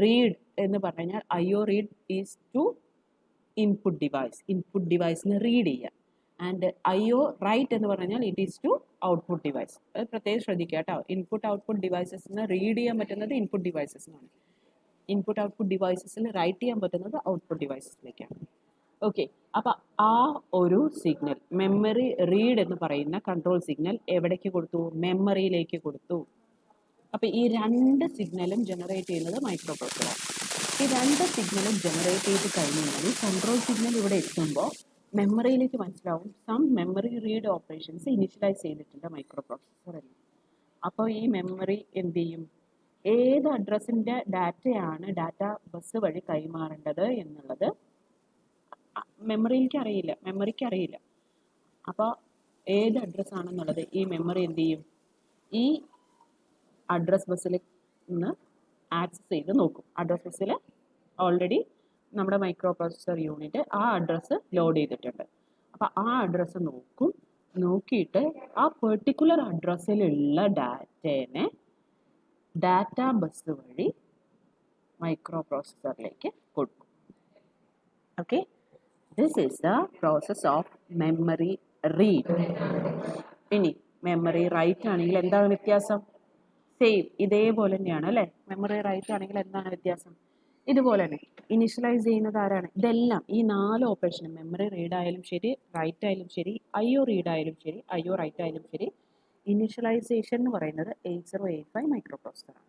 റീഡ് എന്ന് പറഞ്ഞു കഴിഞ്ഞാൽ IO read is to input ഡിവൈസിന് റീഡ് ചെയ്യുക. ആൻഡ് IO റൈറ്റ് എന്ന് പറഞ്ഞു കഴിഞ്ഞാൽ it is to output device. അത് പ്രത്യേകം ശ്രദ്ധിക്കുക കേട്ടോ. ഇൻപുട്ട് ഔട്ട്പുട്ട് ഡിവൈസസിന് റീഡ് ചെയ്യാൻ പറ്റുന്നത് ഇൻപുട്ട് ഡിവൈസസിനാണ്. ഇൻപുട്ട് ഔട്ട്പുട്ട് ഡിവൈസസിൽ റൈറ്റ് ചെയ്യാൻ പറ്റുന്നത് ഔട്ട്പുട്ട് ഡിവൈസസിലേക്കാണ്. ഓക്കെ, അപ്പോൾ ആ ഒരു സിഗ്നൽ മെമ്മറി റീഡ് എന്ന് പറയുന്ന കൺട്രോൾ സിഗ്നൽ എവിടേക്ക് കൊടുത്തു? മെമ്മറിയിലേക്ക് കൊടുത്തു. അപ്പോൾ ഈ 2 സിഗ്നലും ജനറേറ്റ് ചെയ്യുന്നത് മൈക്രോ പ്രോസസ്സറാണ്. ഈ 2 സിഗ്നലും ജനറേറ്റ് ചെയ്ത് കഴിഞ്ഞാൽ കൺട്രോൾ സിഗ്നൽ ഇവിടെ എത്തുമ്പോൾ മെമ്മറിയിലേക്ക് മനസ്സിലാവും some memory read operations initialize ചെയ്തിട്ടുണ്ട് മൈക്രോ പ്രോസസ്സറിൽ. അപ്പോൾ ഈ മെമ്മറി എന്ത് ചെയ്യും? ഏത് അഡ്രസ്സിൻ്റെ ഡാറ്റയാണ് ഡാറ്റ ബസ് വഴി കൈമാറേണ്ടത് എന്നുള്ളത് മെമ്മറിക്ക് അറിയില്ല. അപ്പോൾ ഏത് അഡ്രസ്സാണെന്നുള്ളത് ഈ മെമ്മറി എന്ത് ചെയ്യും? ഈ അഡ്രസ് ബസ്സിൽ നിന്ന് ആക്സസ് ചെയ്ത് നോക്കും. അഡ്രസ് ബസ്സിൽ ഓൾറെഡി നമ്മുടെ മൈക്രോ പ്രോസസ്സർ യൂണിറ്റ് ആ അഡ്രസ്സ് ലോഡ് ചെയ്തിട്ടുണ്ട്. അപ്പോൾ ആ അഡ്രസ്സ് നോക്കിയിട്ട് ആ പെർട്ടിക്കുലർ അഡ്രസ്സിലുള്ള ഡാറ്റേനെ ഡാറ്റ ബസ് വഴി മൈക്രോ പ്രോസസ്സറിലേക്ക് കൊടുക്കും. Okay, this is the process of memory read. ഇനി മെമ്മറി റൈറ്റ് ആണെങ്കിൽ എന്താണ് വ്യത്യാസം? സെയിം ഇതേപോലെ തന്നെയാണ് അല്ലേ. മെമ്മറി റൈറ്റ് ആണെങ്കിൽ എന്താണ് വ്യത്യാസം? ഇതുപോലെ തന്നെ ഇനിഷ്യലൈസ് ചെയ്യുന്നത് ആരാണ്? ഇതെല്ലാം ഈ 4 ഓപ്പറേഷനും മെമ്മറി റീഡ് ആയാലും ശരി, റൈറ്റ് ആയാലും ശരി, IO റീഡ് ആയാലും ശരി, IO റൈറ്റ് ആയാലും ശരി, ഇനിഷ്യലൈസേഷൻ എന്ന് പറയുന്നത് 8085 മൈക്രോ പ്രോസസ്സറാണ്.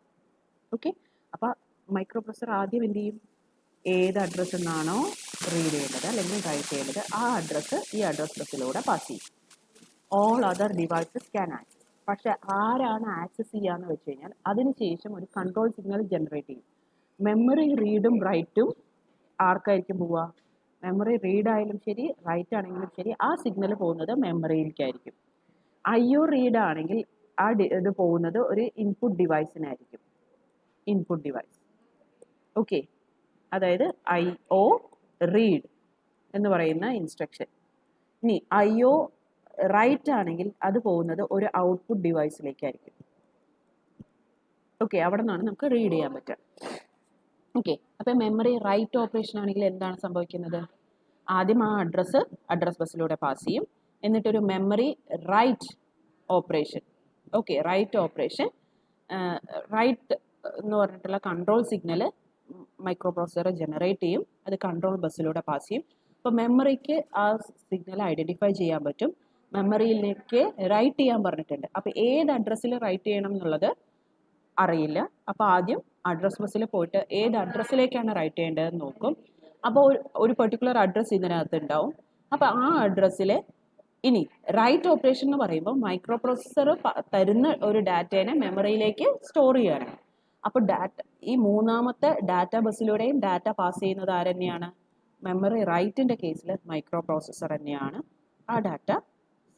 ഓക്കെ, അപ്പോൾ മൈക്രോ പ്രോസസ്സർ ആദ്യം എന്ത് ചെയ്യും? ഏത് അഡ്രസ്സിൽ നിന്നാണോ റീഡ് ചെയ്യേണ്ടത് അല്ലെങ്കിൽ റൈറ്റ് ചെയ്യേണ്ടത് ആ അഡ്രസ്സ് ഈ അഡ്രസ് ബസ്സിലൂടെ പാസ് ചെയ്യും. All other devices can access. പക്ഷെ ആരാണ് ആക്സസ് ചെയ്യാന്ന് വെച്ച് കഴിഞ്ഞാൽ അതിനുശേഷം ഒരു കൺട്രോൾ സിഗ്നൽ ജനറേറ്റ് ചെയ്യും. മെമ്മറി റീഡും റൈറ്റും ആർക്കായിരിക്കും പോവുക? മെമ്മറി റീഡ് ആയാലും ശരി റൈറ്റ് ആണെങ്കിലും ശരി ആ സിഗ്നൽ പോകുന്നത് മെമ്മറിയിലേക്കായിരിക്കും. IO റീഡ് ആണെങ്കിൽ ഇത് പോകുന്നത് ഒരു ഇൻപുട്ട് ഡിവൈസിനായിരിക്കും. Input device. ഓക്കെ, അതായത് IO റീഡ് എന്ന് പറയുന്ന ഇൻസ്ട്രക്ഷൻ. ഇനി IO റൈറ്റ് ആണെങ്കിൽ അത് പോകുന്നത് ഒരു ഔട്ട്പുട്ട് ഡിവൈസിലേക്കായിരിക്കും. ഓക്കെ, അവിടെ നിന്നാണ് നമുക്ക് റീഡ് ചെയ്യാൻ പറ്റുക. ഓക്കെ, അപ്പം മെമ്മറി റൈറ്റ് ഓപ്പറേഷൻ ആണെങ്കിൽ എന്താണ് സംഭവിക്കുന്നത്? ആദ്യം ആ അഡ്രസ് ബസ്സിലൂടെ പാസ് ചെയ്യും. എന്നിട്ടൊരു memory write operation. Okay, write operation, write എന്ന് പറഞ്ഞിട്ടുള്ള control signal microprocessor generate ചെയ്യും. അത് കൺട്രോൾ ബസ്സിലൂടെ പാസ് ചെയ്യും. അപ്പോൾ മെമ്മറിക്ക് ആ സിഗ്നൽ ഐഡൻറ്റിഫൈ ചെയ്യാൻ പറ്റും. മെമ്മറിയിലേക്ക് റൈറ്റ് ചെയ്യാൻ പറഞ്ഞിട്ടുണ്ട്. അപ്പോൾ ഏത് അഡ്രസ്സിൽ റൈറ്റ് ചെയ്യണം എന്നുള്ളത് അറിയില്ല. അപ്പോൾ ആദ്യം അഡ്രസ് ബസ്സിൽ പോയിട്ട് ഏത് അഡ്രസ്സിലേക്കാണ് റൈറ്റ് ചെയ്യേണ്ടതെന്ന് നോക്കും. അപ്പോൾ ഒരു പെർട്ടിക്കുലർ അഡ്രസ്സ് ഇതിനകത്ത് ഉണ്ടാവും. അപ്പോൾ ആ അഡ്രസ്സിൽ ഇനി റൈറ്റ് ഓപ്പറേഷൻ എന്ന് പറയുമ്പോൾ മൈക്രോ പ്രോസസ്സർ തരുന്ന ഒരു ഡാറ്റേനെ മെമ്മറിയിലേക്ക് സ്റ്റോർ ചെയ്യാനാണ്. അപ്പോൾ ഈ മൂന്നാമത്തെ ഡാറ്റ ബസ്സിലൂടെയും ഡാറ്റ പാസ് ചെയ്യുന്നത് ആരെന്നെയാണ്? മെമ്മറി റൈറ്റിൻ്റെ കേസിൽ മൈക്രോ പ്രോസസ്സർ തന്നെയാണ് ആ ഡാറ്റ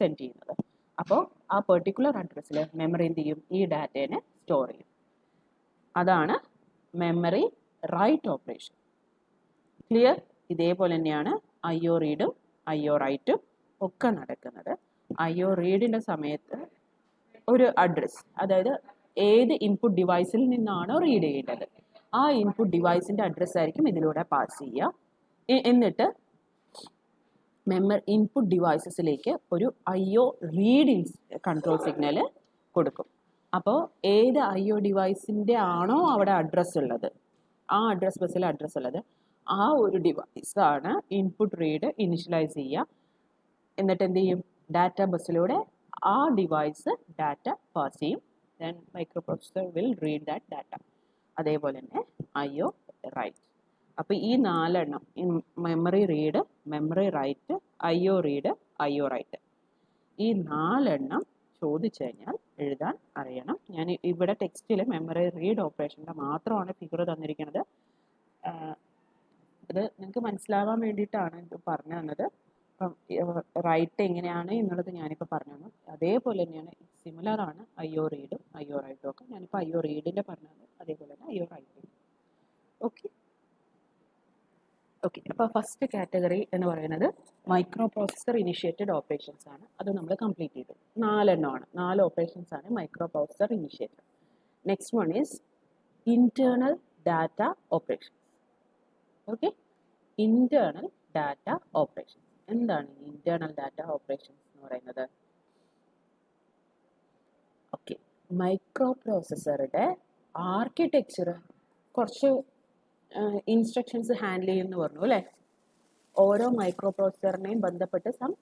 സെൻഡ് ചെയ്യുന്നത്. അപ്പോൾ ആ പെർട്ടിക്കുലർ അഡ്രസ്സിൽ മെമ്മറി എന്ത് ചെയ്യും? ഈ ഡാറ്റേനെ സ്റ്റോർ ചെയ്യും. അതാണ് മെമ്മറി റൈറ്റ് ഓപ്പറേഷൻ. ക്ലിയർ? ഇതേപോലെ തന്നെയാണ് IO റീഡും IO റൈറ്റും ഒക്കെ നടക്കുന്നത്. IO റീഡിൻ്റെ സമയത്ത് ഒരു അഡ്രസ്, അതായത് ഏത് ഇൻപുട്ട് ഡിവൈസിൽ നിന്നാണോ റീഡ് ചെയ്യേണ്ടത് ആ ഇൻപുട്ട് ഡിവൈസിൻ്റെ അഡ്രസ്സ് ആയിരിക്കും ഇതിലൂടെ പാസ് ചെയ്യുക. എന്നിട്ട് ഇൻപുട്ട് ഡിവൈസസിലേക്ക് ഒരു IO റീഡ് കൺട്രോൾ സിഗ്നൽ കൊടുക്കും. അപ്പോൾ ഏത് IO ഡിവൈസിൻ്റെ ആണോ അവിടെ അഡ്രസ്സ് ഉള്ളത്, ആ അഡ്രസ് ബസ്സിൽ അഡ്രസ്സ് ഉള്ളത്, ആ ഒരു ഡിവൈസാണ് ഇൻപുട്ട് റീഡ് ഇനിഷ്യലൈസ് ചെയ്യുക. എന്നിട്ട് എന്ത് ചെയ്യും? ഡാറ്റ ബസ്സിലൂടെ ആ ഡിവൈസ് ഡാറ്റ പാസ് ചെയ്യും. Then microprocessor will read that data. അതേപോലെ തന്നെ IO റൈറ്റ്. അപ്പോൾ ഈ 4 എണ്ണം, memory read, memory write, IO read, IO write, ഈ 4 എണ്ണം ചോദിച്ചു കഴിഞ്ഞാൽ എഴുതാൻ അറിയണം. ഞാൻ ഇവിടെ ടെക്സ്റ്റിൽ മെമ്മറി റീഡ് ഓപ്പറേഷൻ്റെ മാത്രമാണ് ഫിഗർ തന്നിരിക്കുന്നത്. അത് നിങ്ങൾക്ക് മനസ്സിലാവാൻ വേണ്ടിയിട്ടാണ് ഇത് പറഞ്ഞു തന്നത്. അപ്പം റൈറ്റ് എങ്ങനെയാണ് എന്നുള്ളത് ഞാനിപ്പോൾ പറഞ്ഞു തന്നു. അതേപോലെ തന്നെയാണ് സിമിലർ ആണ് IO റീഡും IO റൈറ്റും ഒക്കെ. ഞാനിപ്പോൾ IO റീഡിൻ്റെ പറഞ്ഞത് അതേപോലെ തന്നെ IO റൈറ്റും. ഓക്കെ ഓക്കെ അപ്പോൾ ഫസ്റ്റ് കാറ്റഗറി എന്ന് പറയുന്നത് മൈക്രോ പ്രോസസ്സർ ഇനിഷ്യേറ്റഡ് ഓപ്പറേഷൻസ് ആണ്. അത് നമ്മൾ കംപ്ലീറ്റ് ചെയ്തു. 4 എണ്ണമാണ്, 4 ഓപ്പറേഷൻസ് ആണ് micro processor initiated. Next one is internal data operations. Okay, internal data operations. എന്താണ് ഇന്റേണൽ ഡാറ്റ ഓപ്പറേഷൻസ് എന്ന് പറയുന്നത്? ഓക്കെ, മൈക്രോ പ്രോസസ്സറുടെ ആർക്കിടെക്ചർ കുറച്ച് ഇൻസ്ട്രക്ഷൻസ് ഹാൻഡിൽ ചെയ്യുമെന്ന് പറഞ്ഞു അല്ലേ? ഓരോ മൈക്രോ പ്രോസസ്സറിനെയും ബന്ധപ്പെട്ട് സം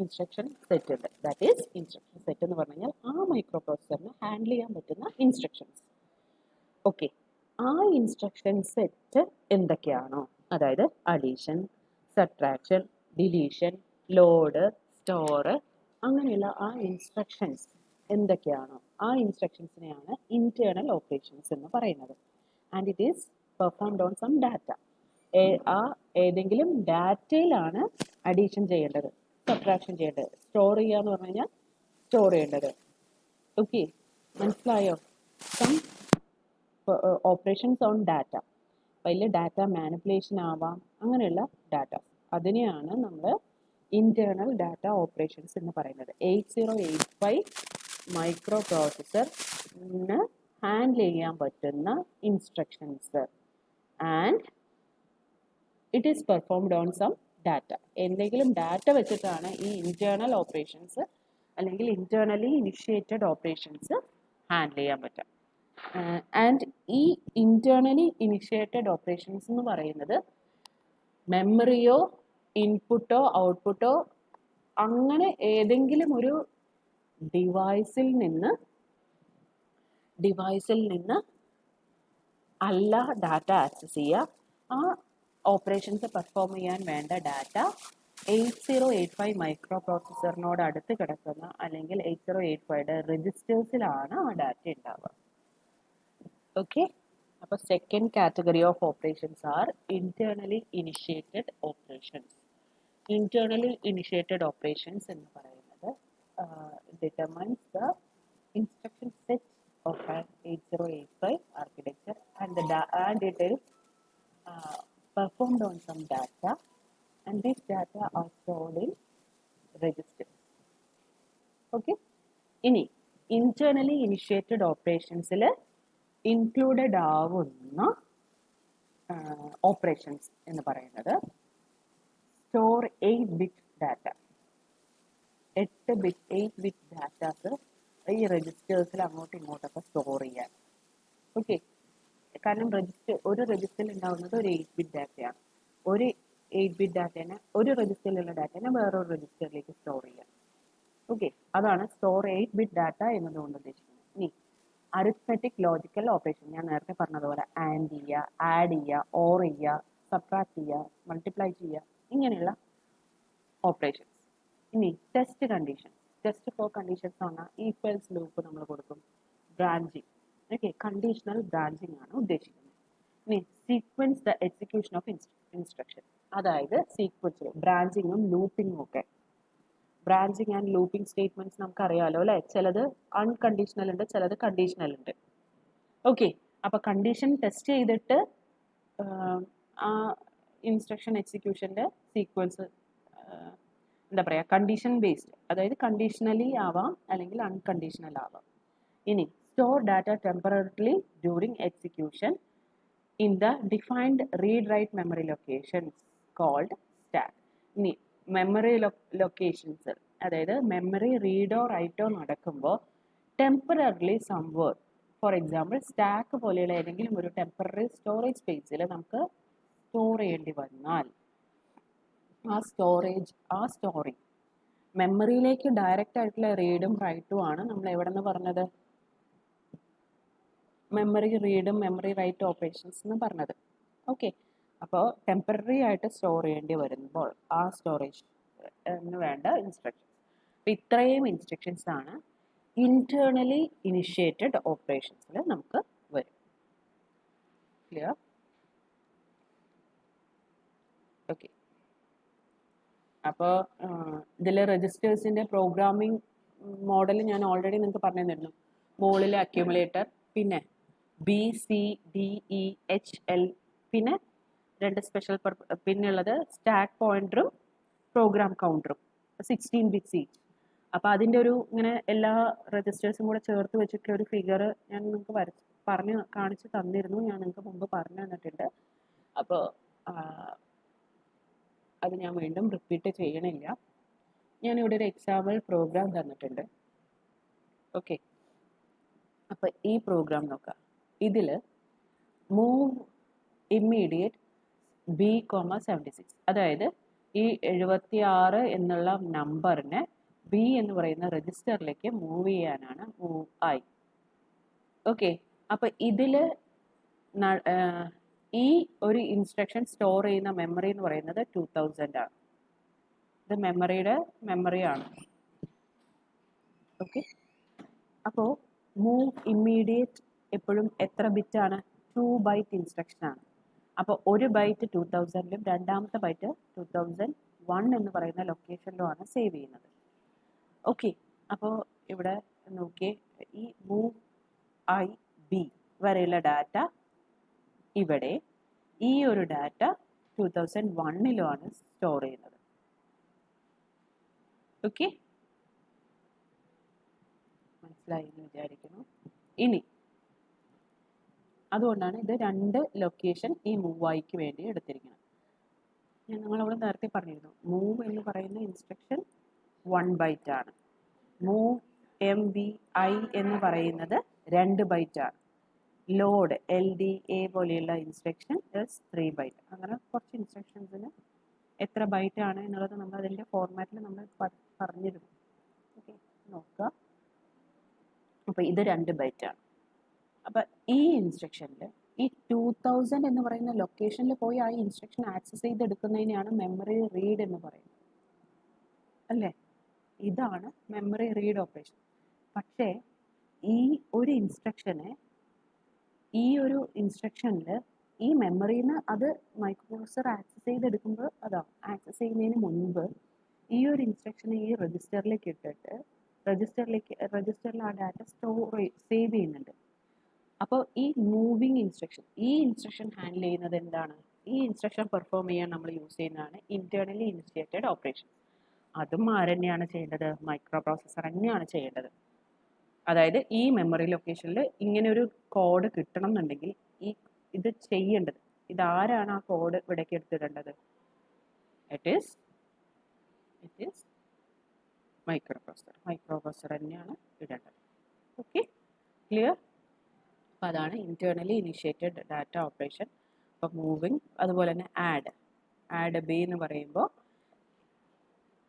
ഇൻസ്ട്രക്ഷൻ സെറ്റ് ഉണ്ട്. ദാറ്റ് ഈസ് ഇൻസ്ട്രക്ഷൻ സെറ്റ് എന്ന് പറഞ്ഞു കഴിഞ്ഞാൽ ആ മൈക്രോ പ്രോസസ്സറിന് ഹാൻഡിൽ ചെയ്യാൻ പറ്റുന്ന ഇൻസ്ട്രക്ഷൻസ്. ഓക്കെ, ആ ഇൻസ്ട്രക്ഷൻ സെറ്റ് എന്തൊക്കെയാണോ, അതായത് addition, subtraction, deletion, load, store, അങ്ങനെയുള്ള ആ ഇൻസ്ട്രക്ഷൻസ് എന്തൊക്കെയാണോ ആ ഇൻസ്ട്രക്ഷൻസിനെയാണ് ഇന്റേണൽ ഓപ്പറേഷൻസ് എന്ന് പറയുന്നത്. And it is performed on some data. ആ ഏതെങ്കിലും ഡാറ്റയിലാണ് അഡീഷൻ ചെയ്യേണ്ടത്, സബ്ട്രാക്ഷൻ ചെയ്യേണ്ടത്, സ്റ്റോർ ചെയ്യുക എന്ന് പറഞ്ഞു കഴിഞ്ഞാൽ സ്റ്റോർ ചെയ്യേണ്ടത്. ഓക്കെ, മനസ്സിലായോ? Some operations on data. അതിൽ ഡാറ്റ മാനിപ്പുലേഷൻ ആവാം, അങ്ങനെയുള്ള ഡാറ്റ, അതിനെയാണ് നമ്മൾ ഇന്റേണൽ ഡാറ്റ ഓപ്പറേഷൻസ് എന്ന് പറയുന്നത്. 8085 മൈക്രോ പ്രോസസ്സറിന് ഹാൻഡിൽ ചെയ്യാൻ പറ്റുന്ന instructions. And it is performed on some data. എന്തെങ്കിലും ഡാറ്റ വെച്ചിട്ടാണ് ഈ ഇന്റേണൽ ഓപ്പറേഷൻസ് അല്ലെങ്കിൽ ഇന്റേണലി ഇനിഷ്യേറ്റഡ് ഓപ്പറേഷൻസ് ഹാൻഡിൽ ചെയ്യാൻ പറ്റുക. ആൻഡ് ഈ ഇന്റേണലി ഇനിഷ്യേറ്റഡ് ഓപ്പറേഷൻസ് എന്ന് പറയുന്നത് മെമ്മറിയോ ഇൻപുട്ടോ ഔട്ട്പുട്ടോ അങ്ങനെ ഏതെങ്കിലും ഒരു ഡിവൈസിൽ നിന്ന് അല്ല ഡാറ്റ ആക്സസ് ചെയ്യുക. ആ ഓപ്പറേഷൻസ് പെർഫോം ചെയ്യാൻ വേണ്ട ഡാറ്റ 8085 മൈക്രോ പ്രോസസ്സറിനോട് അടുത്ത് കിടക്കുന്ന അല്ലെങ്കിൽ 8085യുടെ രജിസ്റ്റേഴ്സിലാണ് ആ ഡാറ്റ ഉണ്ടാവുക. ഓക്കെ, അപ്പോൾ second category of operations are internally initiated operations. Internally initiated operations എന്ന് പറയുന്നത് determines the instruction set of an 8085 architecture and it is performed on some data, and this data are stored in registers. Okay, ഇനി internally initiated operationsൽ included ആവുന്ന operations എന്ന് പറയുന്നത് store 8-bit data. 8-bit datas ഈ രജിസ്റ്റേഴ്സിൽ അങ്ങോട്ടും ഇങ്ങോട്ടൊക്കെ store ചെയ്യാൻ. Okay, കാരണം ഒരു രജിസ്റ്ററിൽ ഉണ്ടാവുന്നത് ഒരു 8-bit ഡാറ്റയാണ്. ഒരു 8-bit ഡാറ്റേനെ ഒരു രജിസ്റ്ററിലുള്ള ഡാറ്റേനെ വേറൊരു രജിസ്റ്ററിലേക്ക് സ്റ്റോർ ചെയ്യാം. ഓക്കെ, അതാണ് സ്റ്റോർ 8-bit ഡാറ്റ എന്നതുകൊണ്ട് ഉദ്ദേശിക്കുന്നത്. ഇനി അരിത്മെറ്റിക് ലോജിക്കൽ ഓപ്പറേഷൻ, ഞാൻ നേരത്തെ പറഞ്ഞതുപോലെ ആൻഡ് ചെയ്യുക, ആഡ് ചെയ്യുക, ഓർ ചെയ്യുക, സബ്ട്രാക്ട് ചെയ്യുക, മൾട്ടിപ്ലൈ ചെയ്യുക, ഇങ്ങനെയുള്ള ഓപ്പറേഷൻസ്. ഇനി test condition, test for conditions പറഞ്ഞാൽ ഈക്വൽസ് ലൂപ്പ് നമ്മൾ കൊടുക്കും, ബ്രാഞ്ചിങ്. ഓക്കെ, കണ്ടീഷണൽ ബ്രാഞ്ചിങ് ആണ് ഉദ്ദേശിക്കുന്നത്. ഇനി sequence the execution of instruction, അതായത് സീക്വൻസിൽ ബ്രാഞ്ചിങ്ങും ലൂപ്പിങ്ങും ഒക്കെ. ബ്രാഞ്ചിങ് ആൻഡ് ലൂപ്പിംഗ് സ്റ്റേറ്റ്മെന്റ്സ് നമുക്കറിയാലോ അല്ലേ, ചിലത് അൺകണ്ടീഷണൽ ഉണ്ട്, ചിലത് കണ്ടീഷണൽ ഉണ്ട്. ഓക്കെ, അപ്പോൾ കണ്ടീഷൻ ടെസ്റ്റ് ചെയ്തിട്ട് ആ ഇൻസ്ട്രക്ഷൻ എക്സിക്യൂഷൻ്റെ സീക്വൻസ് എന്താ പറയുക, കണ്ടീഷൻ ബേസ്ഡ്, അതായത് കണ്ടീഷണലി ആവാം അല്ലെങ്കിൽ അൺകണ്ടീഷണൽ ആവാം. ഇനി store data temporarily during execution in the defined read write memory locations called stack. ഇനി മെമ്മറി ലൊക്കേഷൻസ്, അതായത് മെമ്മറി റീഡോ റൈറ്റോ നടക്കുമ്പോൾ temporarily somewhere, for example stack പോലെയുള്ള ഏതെങ്കിലും ഒരു ടെമ്പററി സ്റ്റോറേജ് സ്പേസിൽ നമുക്ക് സ്റ്റോർ ചെയ്യേണ്ടി വന്നാൽ ആ സ്റ്റോറിങ് മെമ്മറിയിലേക്ക് ഡയറക്റ്റ് ആയിട്ടുള്ള റീഡും റൈറ്റും ആണ് നമ്മൾ എവിടെ നിന്ന് പറഞ്ഞത്, മെമ്മറി റീഡും മെമ്മറി റൈറ്റ് ഓപ്പറേഷൻസ് എന്ന് പറഞ്ഞത്. ഓക്കെ, അപ്പോൾ ടെമ്പററി ആയിട്ട് സ്റ്റോർ ചെയ്യേണ്ടി വരുമ്പോൾ ആ സ്റ്റോറേജ് വേണ്ട ഇൻസ്ട്രക്ഷൻസ്. അപ്പോൾ ഇത്രയും ഇൻസ്ട്രക്ഷൻസ് ആണ് ഇന്റേർണലി ഇനിഷ്യേറ്റഡ് ഓപ്പറേഷൻസിൽ നമുക്ക് വരും. ക്ലിയർ? ഓക്കെ, അപ്പോൾ ഇതിൽ രജിസ്റ്റേഴ്സിൻ്റെ പ്രോഗ്രാമിംഗ് മോഡൽ ഞാൻ ഓൾറെഡി നിങ്ങൾക്ക് പറഞ്ഞു തന്നിരുന്നു. മുകളിൽ അക്യുമുലേറ്റർ, പിന്നെ BCDEHL, പിന്നെ 2 സ്പെഷ്യൽ പിന്നുള്ളത് സ്റ്റാക്ക് പോയിന്ററും പ്രോഗ്രാം കൗണ്ടറും 16 bits ഈച്ച്. അപ്പോൾ അതിൻ്റെ ഒരു ഇങ്ങനെ എല്ലാ രജിസ്റ്റേഴ്സും കൂടെ ചേർത്ത് വെച്ചിട്ടുള്ള ഒരു ഫിഗർ ഞാൻ നിങ്ങൾക്ക് കാണിച്ച് തന്നിരുന്നു, ഞാൻ നിങ്ങൾക്ക് മുമ്പ് പറഞ്ഞു തന്നിട്ടുണ്ട്. അപ്പോൾ അത് ഞാൻ വീണ്ടും റിപ്പീറ്റ് ചെയ്യണില്ല. ഞാനിവിടെ ഒരു എക്സാമ്പിൾ പ്രോഗ്രാം തന്നിട്ടുണ്ട്. ഓക്കെ, അപ്പോൾ ഈ പ്രോഗ്രാം നോക്കാം. ഇതിൽ മൂവ് ഇമ്മീഡിയറ്റ് B,76, അതായത് ഈ 76 എന്നുള്ള നമ്പറിനെ B എന്ന് പറയുന്ന രജിസ്റ്ററിലേക്ക് മൂവ് ചെയ്യാനാണ് മൂവ് I. ഓക്കെ, അപ്പോൾ ഇതിൽ ഈ ഒരു ഇൻസ്ട്രക്ഷൻ സ്റ്റോർ ചെയ്യുന്ന മെമ്മറി എന്ന് പറയുന്നത് 2000 ആണ്. ഇത് മെമ്മറിയാണ്. ഓക്കെ, അപ്പോൾ മൂവ് ഇമ്മീഡിയറ്റ് എപ്പോഴും എത്ര ബിറ്റാണ്? 2 byte ഇൻസ്ട്രക്ഷൻ ആണ്. അപ്പോൾ ഒരു ബൈറ്റ് 2000ലും രണ്ടാമത്തെ ബൈറ്റ് 2001 എന്ന് പറയുന്ന ലൊക്കേഷനിലുമാണ് സേവ് ചെയ്യുന്നത്. ഓക്കെ, അപ്പോൾ ഇവിടെ നോക്കിയേ, ഈ മൂവ് IB വരെയുള്ള ഡാറ്റ ഇവിടെ, ഈ ഒരു ഡാറ്റ 2001ലുമാണ് സ്റ്റോർ ചെയ്യുന്നത്. ഓക്കെ, മനസ്സിലായി എന്ന് വിചാരിക്കുന്നു. ഇനി അതുകൊണ്ടാണ് ഇത് 2 ലൊക്കേഷൻ ഈ മൂവ് ഐക്ക് വേണ്ടി എടുത്തിരിക്കുന്നത്. നമ്മളവിടെ നേരത്തെ പറഞ്ഞിരുന്നു, മൂവ് എന്ന് പറയുന്ന ഇൻസ്ട്രക്ഷൻ 1 byte ആണ്. മൂവ് MVI എന്ന് പറയുന്നത് 2 byte ആണ്. ലോഡ് LDA പോലെയുള്ള ഇൻസ്ട്രക്ഷൻ 3 byte. അങ്ങനെ കുറച്ച് ഇൻസ്ട്രക്ഷൻസിന് എത്ര ബൈറ്റ് ആണ് എന്നുള്ളത് നമ്മൾ അതിൻ്റെ ഫോർമാറ്റിൽ നമ്മൾ പറഞ്ഞിരുന്നു. ഓക്കെ, നോക്കുക. അപ്പോൾ ഇത് 2 byte ആണ്. അപ്പോൾ ഈ ഇൻസ്ട്രക്ഷനിൽ ഈ 2000 എന്ന് പറയുന്ന ലൊക്കേഷനിൽ പോയി ആ ഇൻസ്ട്രക്ഷൻ ആക്സസ് ചെയ്തെടുക്കുന്നതിനെയാണ് മെമ്മറി റീഡ് എന്ന് പറയുന്നത്, അല്ലേ? ഇതാണ് മെമ്മറി റീഡ് ഓപ്പറേഷൻ. പക്ഷേ ഈ ഒരു ഇൻസ്ട്രക്ഷനിൽ ഈ മെമ്മറിയിൽ നിന്ന് അത് മൈക്രോപ്രൊസസ്സർ ആക്സസ് ചെയ്തെടുക്കുമ്പോൾ ആക്സസ് ചെയ്യുന്നതിന് മുൻപ് ഈ ഒരു ഇൻസ്ട്രക്ഷൻ ഈ രജിസ്റ്ററിലേക്ക് ഇട്ടിട്ട് രജിസ്റ്ററിൽ ആ ഡാറ്റ സേവ് ചെയ്യുന്നുണ്ട്. അപ്പോൾ ഈ ഇൻസ്ട്രക്ഷൻ ഹാൻഡിൽ ചെയ്യുന്നത് എന്താണ്? ഈ ഇൻസ്ട്രക്ഷൻ പെർഫോം ചെയ്യാൻ നമ്മൾ യൂസ് ചെയ്യുന്നതാണ് ഇന്റേണലി ഇനിഷ്യേറ്റഡ് ഓപ്പറേഷൻ. അതും ആരെന്നെയാണ് ചെയ്യേണ്ടത്? മൈക്രോ പ്രോസസ്സർ തന്നെയാണ് ചെയ്യേണ്ടത്. അതായത് ഈ മെമ്മറി ലൊക്കേഷനിൽ ഇങ്ങനെ ഒരു കോഡ് കിട്ടണം എന്നുണ്ടെങ്കിൽ ഇത് ചെയ്യേണ്ടത് ഇതാരാണ് ആ കോഡ് ഇവിടേക്ക് എടുത്തിടേണ്ടത്? ഇറ്റ് ഈസ് മൈക്രോ പ്രോസസ്സർ തന്നെയാണ് ഇടേണ്ടത്. Okay, clear? അപ്പോൾ അതാണ് ഇന്റേണലി ഇനിഷ്യേറ്റഡ് ഡാറ്റ ഓപ്പറേഷൻ. അപ്പോൾ മൂവിങ്, അതുപോലെ തന്നെ ആഡ് ബി എന്ന് പറയുമ്പോൾ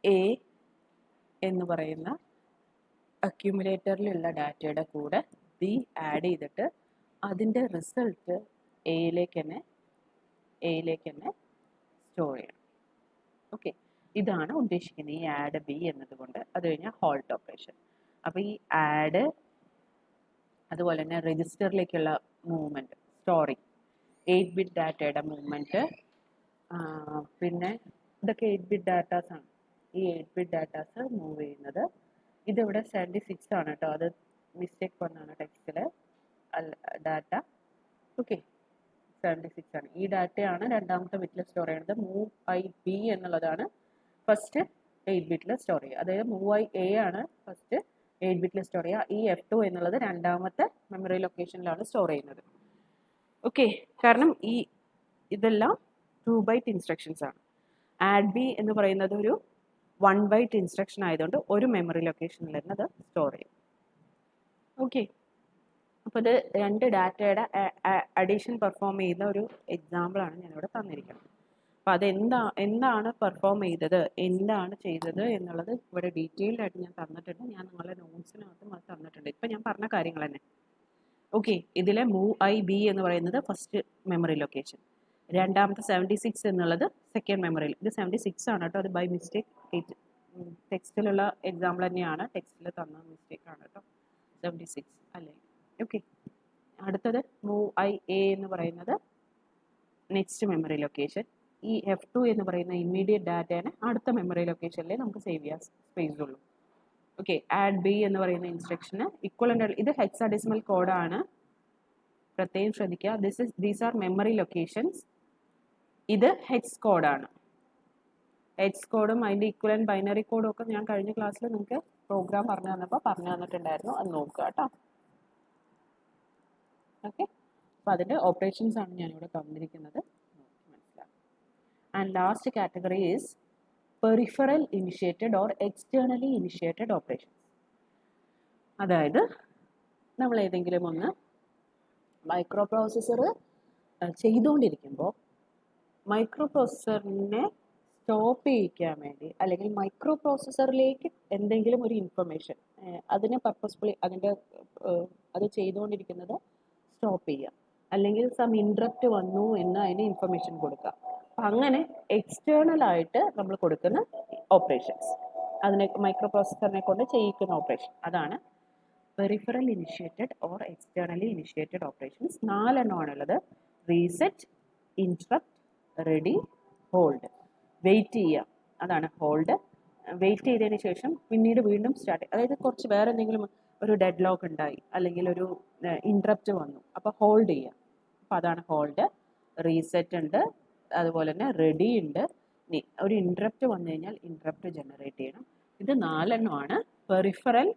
എ എന്ന് പറയുന്ന അക്യുമുലേറ്ററിലുള്ള ഡാറ്റയുടെ കൂടെ ബി ആഡ് ചെയ്തിട്ട് അതിൻ്റെ റിസൾട്ട് എയിലേക്ക് തന്നെ സ്റ്റോർ ചെയ്യണം. ഓക്കെ, ഇതാണ് ഉദ്ദേശിക്കുന്നത് ഈ ആഡ് ബി എന്നതുകൊണ്ട്. അത് കഴിഞ്ഞാൽ ഹോൾട്ട് ഓപ്പറേഷൻ. അപ്പോൾ ഈ ആഡ്, അതുപോലെ തന്നെ രജിസ്റ്ററിലേക്കുള്ള മൂവ്മെൻറ്റ്, സ്റ്റോറിങ്, 8-bit ഡാറ്റയുടെ മൂവ്മെൻറ്റ്, പിന്നെ ഇതൊക്കെ 8-bit ഡാറ്റാസാണ്. ഈ 8-bit ഡാറ്റാസ് മൂവ് ചെയ്യുന്നത് ഇതിവിടെ 76 ആണ് കേട്ടോ, അത് മിസ്റ്റേക്ക് വന്നാണ് ടെക്സ്റ്റിൽ ഡാറ്റ. ഓക്കെ, 76 ആണ്. ഈ ഡാറ്റയാണ് രണ്ടാമത്തെ ബിറ്റിൽ സ്റ്റോർ ചെയ്യുന്നത്. മൂവ് ഐ ബി എന്നുള്ളതാണ് ഫസ്റ്റ് 8-bit സ്റ്റോർ ചെയ്യുക. അതായത് മൂവ് ഐ എ ആണ് ഫസ്റ്റ് 8-bit സ്റ്റോർ ചെയ്യുക. ഈ F2 എന്നുള്ളത് രണ്ടാമത്തെ മെമ്മറി ലൊക്കേഷനിലാണ് സ്റ്റോർ ചെയ്യുന്നത്. ഓക്കെ, കാരണം ഇതെല്ലാം 2-byte ഇൻസ്ട്രക്ഷൻസ് ആണ്. ആഡ് ബി എന്ന് പറയുന്നത് ഒരു 1-byte ഇൻസ്ട്രക്ഷൻ ആയതുകൊണ്ട് ഒരു മെമ്മറി ലൊക്കേഷനിൽ തന്നെ അത് സ്റ്റോർ ചെയ്യും. ഓക്കെ, അപ്പോൾ ഇത് രണ്ട് ഡാറ്റയുടെ അഡീഷൻ പെർഫോം ചെയ്യുന്ന ഒരു എക്സാമ്പിളാണ് ഞാനിവിടെ തന്നിരിക്കുന്നത്. അപ്പോൾ എന്താണ് പെർഫോം ചെയ്തത്, എന്താണ് ചെയ്തത് എന്നുള്ളത് ഇവിടെ ഡീറ്റെയിൽഡ് ആയിട്ട് ഞാൻ തന്നിട്ടുണ്ട്. ഞാൻ നിങ്ങളുടെ നോട്ട്സിനകത്തും അത് തന്നിട്ടുണ്ട്. ഇപ്പം ഞാൻ പറഞ്ഞ കാര്യങ്ങൾ തന്നെ. ഓക്കെ, ഇതിലെ മൂവ് ഐ ബി എന്ന് പറയുന്നത് ഫസ്റ്റ് മെമ്മറി ലൊക്കേഷൻ, രണ്ടാമത്തെ 76 എന്നുള്ളത് സെക്കൻഡ് മെമ്മറിയിൽ. ഇത് 76 ആണ് കേട്ടോ, അത് ബൈ മിസ്റ്റേക്ക് ടെക്സ്റ്റിലുള്ള എക്സാമ്പിൾ തന്നെയാണ്, ടെക്സ്റ്റിൽ തന്ന മിസ്റ്റേക്ക് ആണ് കേട്ടോ, 76 അല്ലേ? ഓക്കെ, അടുത്തത് മൂവ് ഐ എ എന്ന് പറയുന്നത് നെക്സ്റ്റ് മെമ്മറി ലൊക്കേഷൻ. ഈ F2 എന്ന് പറയുന്ന ഇമ്മീഡിയറ്റ് ഡാറ്റേനെ അടുത്ത മെമ്മറി ലൊക്കേഷനിലേ നമുക്ക് സേവ് ചെയ്യാൻ സ്പേസ് ഉള്ളൂ. ഓക്കെ, ആഡ് ബി എന്ന് പറയുന്ന ഇൻസ്ട്രക്ഷന് ഇക്വലൻ്റ്, ഇത് ഹെക്സാഡെസിമൽ കോഡാണ്, പ്രത്യേകം ശ്രദ്ധിക്കുക. These are memory locations. ഇത് ഹെക്സ് കോഡാണ്. ഹെക്സ് കോഡും അതിൻ്റെ ഇക്വലൻ്റ് ബൈനറി കോഡും ഒക്കെ ഞാൻ കഴിഞ്ഞ ക്ലാസ്സിൽ നിങ്ങൾക്ക് പ്രോഗ്രാം പറഞ്ഞു തന്നിട്ടുണ്ടായിരുന്നു, അത് നോക്കുക കേട്ടോ. ഓക്കെ, അപ്പോൾ അതിൻ്റെ ഓപ്പറേഷൻസ് ആണ് ഞാനിവിടെ തന്നിരിക്കുന്നത്, മനസ്സിലാക്കാം. And last category is peripheral initiated or externally initiated ഓപ്പറേഷൻസ്. അതായത് നമ്മൾ ഏതെങ്കിലും ഒന്ന് മൈക്രോ പ്രോസസ്സർ ചെയ്തുകൊണ്ടിരിക്കുമ്പോൾ മൈക്രോ പ്രോസസ്സറിനെ സ്റ്റോപ്പ് ചെയ്യിക്കാൻ വേണ്ടി, അല്ലെങ്കിൽ മൈക്രോ പ്രോസസ്സറിലേക്ക് എന്തെങ്കിലും ഒരു ഇൻഫർമേഷൻ അതിനെ പർപ്പസ്ഫുള്ളി അത് ചെയ്തുകൊണ്ടിരിക്കുന്നത് സ്റ്റോപ്പ് ചെയ്യുക, അല്ലെങ്കിൽ സം ഇൻട്രപ്റ്റ് വന്നു എന്ന് അതിന് ഇൻഫർമേഷൻ കൊടുക്കുക. അപ്പം അങ്ങനെ എക്സ്റ്റേണൽ ആയിട്ട് നമ്മൾ കൊടുക്കുന്ന ഓപ്പറേഷൻസ്, അതിനെ മൈക്രോ പ്രോസസ്സറിനെ കൊണ്ട് ചെയ്യിക്കുന്ന ഓപ്പറേഷൻ, അതാണ് peripheral initiated or externally initiated operations. 4 എണ്ണമാണുള്ളത്. Reset, interrupt, ready, hold. Wait ചെയ്യുക, അതാണ് ഹോൾഡ്. വെയിറ്റ് ചെയ്തതിന് ശേഷം പിന്നീട് വീണ്ടും സ്റ്റാർട്ട്, അതായത് കുറച്ച് വേറെ എന്തെങ്കിലും ഒരു ഡെഡ് ലോക്ക് ഉണ്ടായി, അല്ലെങ്കിൽ ഒരു ഇൻട്രപ്റ്റ് വന്നു, അപ്പോൾ ഹോൾഡ് ചെയ്യുക. അപ്പോൾ അതാണ് ഹോൾഡ്. റീസെറ്റ് ഉണ്ട്, അതുപോലെ തന്നെ റെഡി ഉണ്ട്. ഒരു ഇൻട്രപ്റ്റ് വന്നു കഴിഞ്ഞാൽ ഇൻട്രപ്റ്റ് ജനറേറ്റ് ചെയ്യണം. ഇത് 4 എണ്ണമാണ് peripheral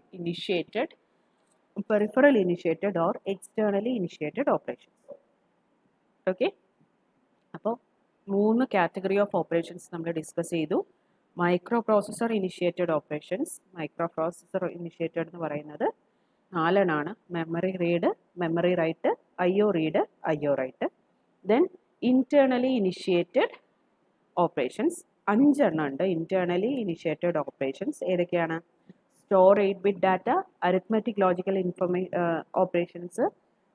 initiated or externally initiated operations. Okay, അപ്പോൾ 3 കാറ്റഗറി ഓഫ് ഓപ്പറേഷൻസ് നമ്മൾ ഡിസ്കസ് ചെയ്തു. Micro processor initiated operations, micro processor initiated എന്ന് പറയുന്നത് 4 എണ്ണമാണ്. Memory read, memory write, IO read, IO write. Then internally initiated operations 5 എണ്ണം ഉണ്ട്. ഇന്റേണലി ഇനിഷ്യേറ്റഡ് ഓപ്പറേഷൻസ് ഏതൊക്കെയാണ്? Store 8-bit data, arithmetic logical operations,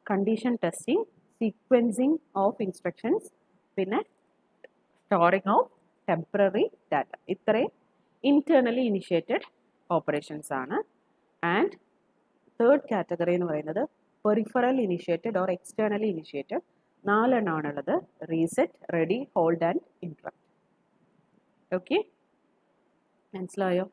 condition testing, sequencing of instructions, പിന്നെ storing of temporary data. ഇത്രയും internally initiated operations ആണ്. And third category എന്ന് പറയുന്നത് peripheral initiated or externally initiated. 4 എണ്ണമാണുള്ളത്: reset, ready, hold and interrupt. Okay, മനസ്സിലായോ?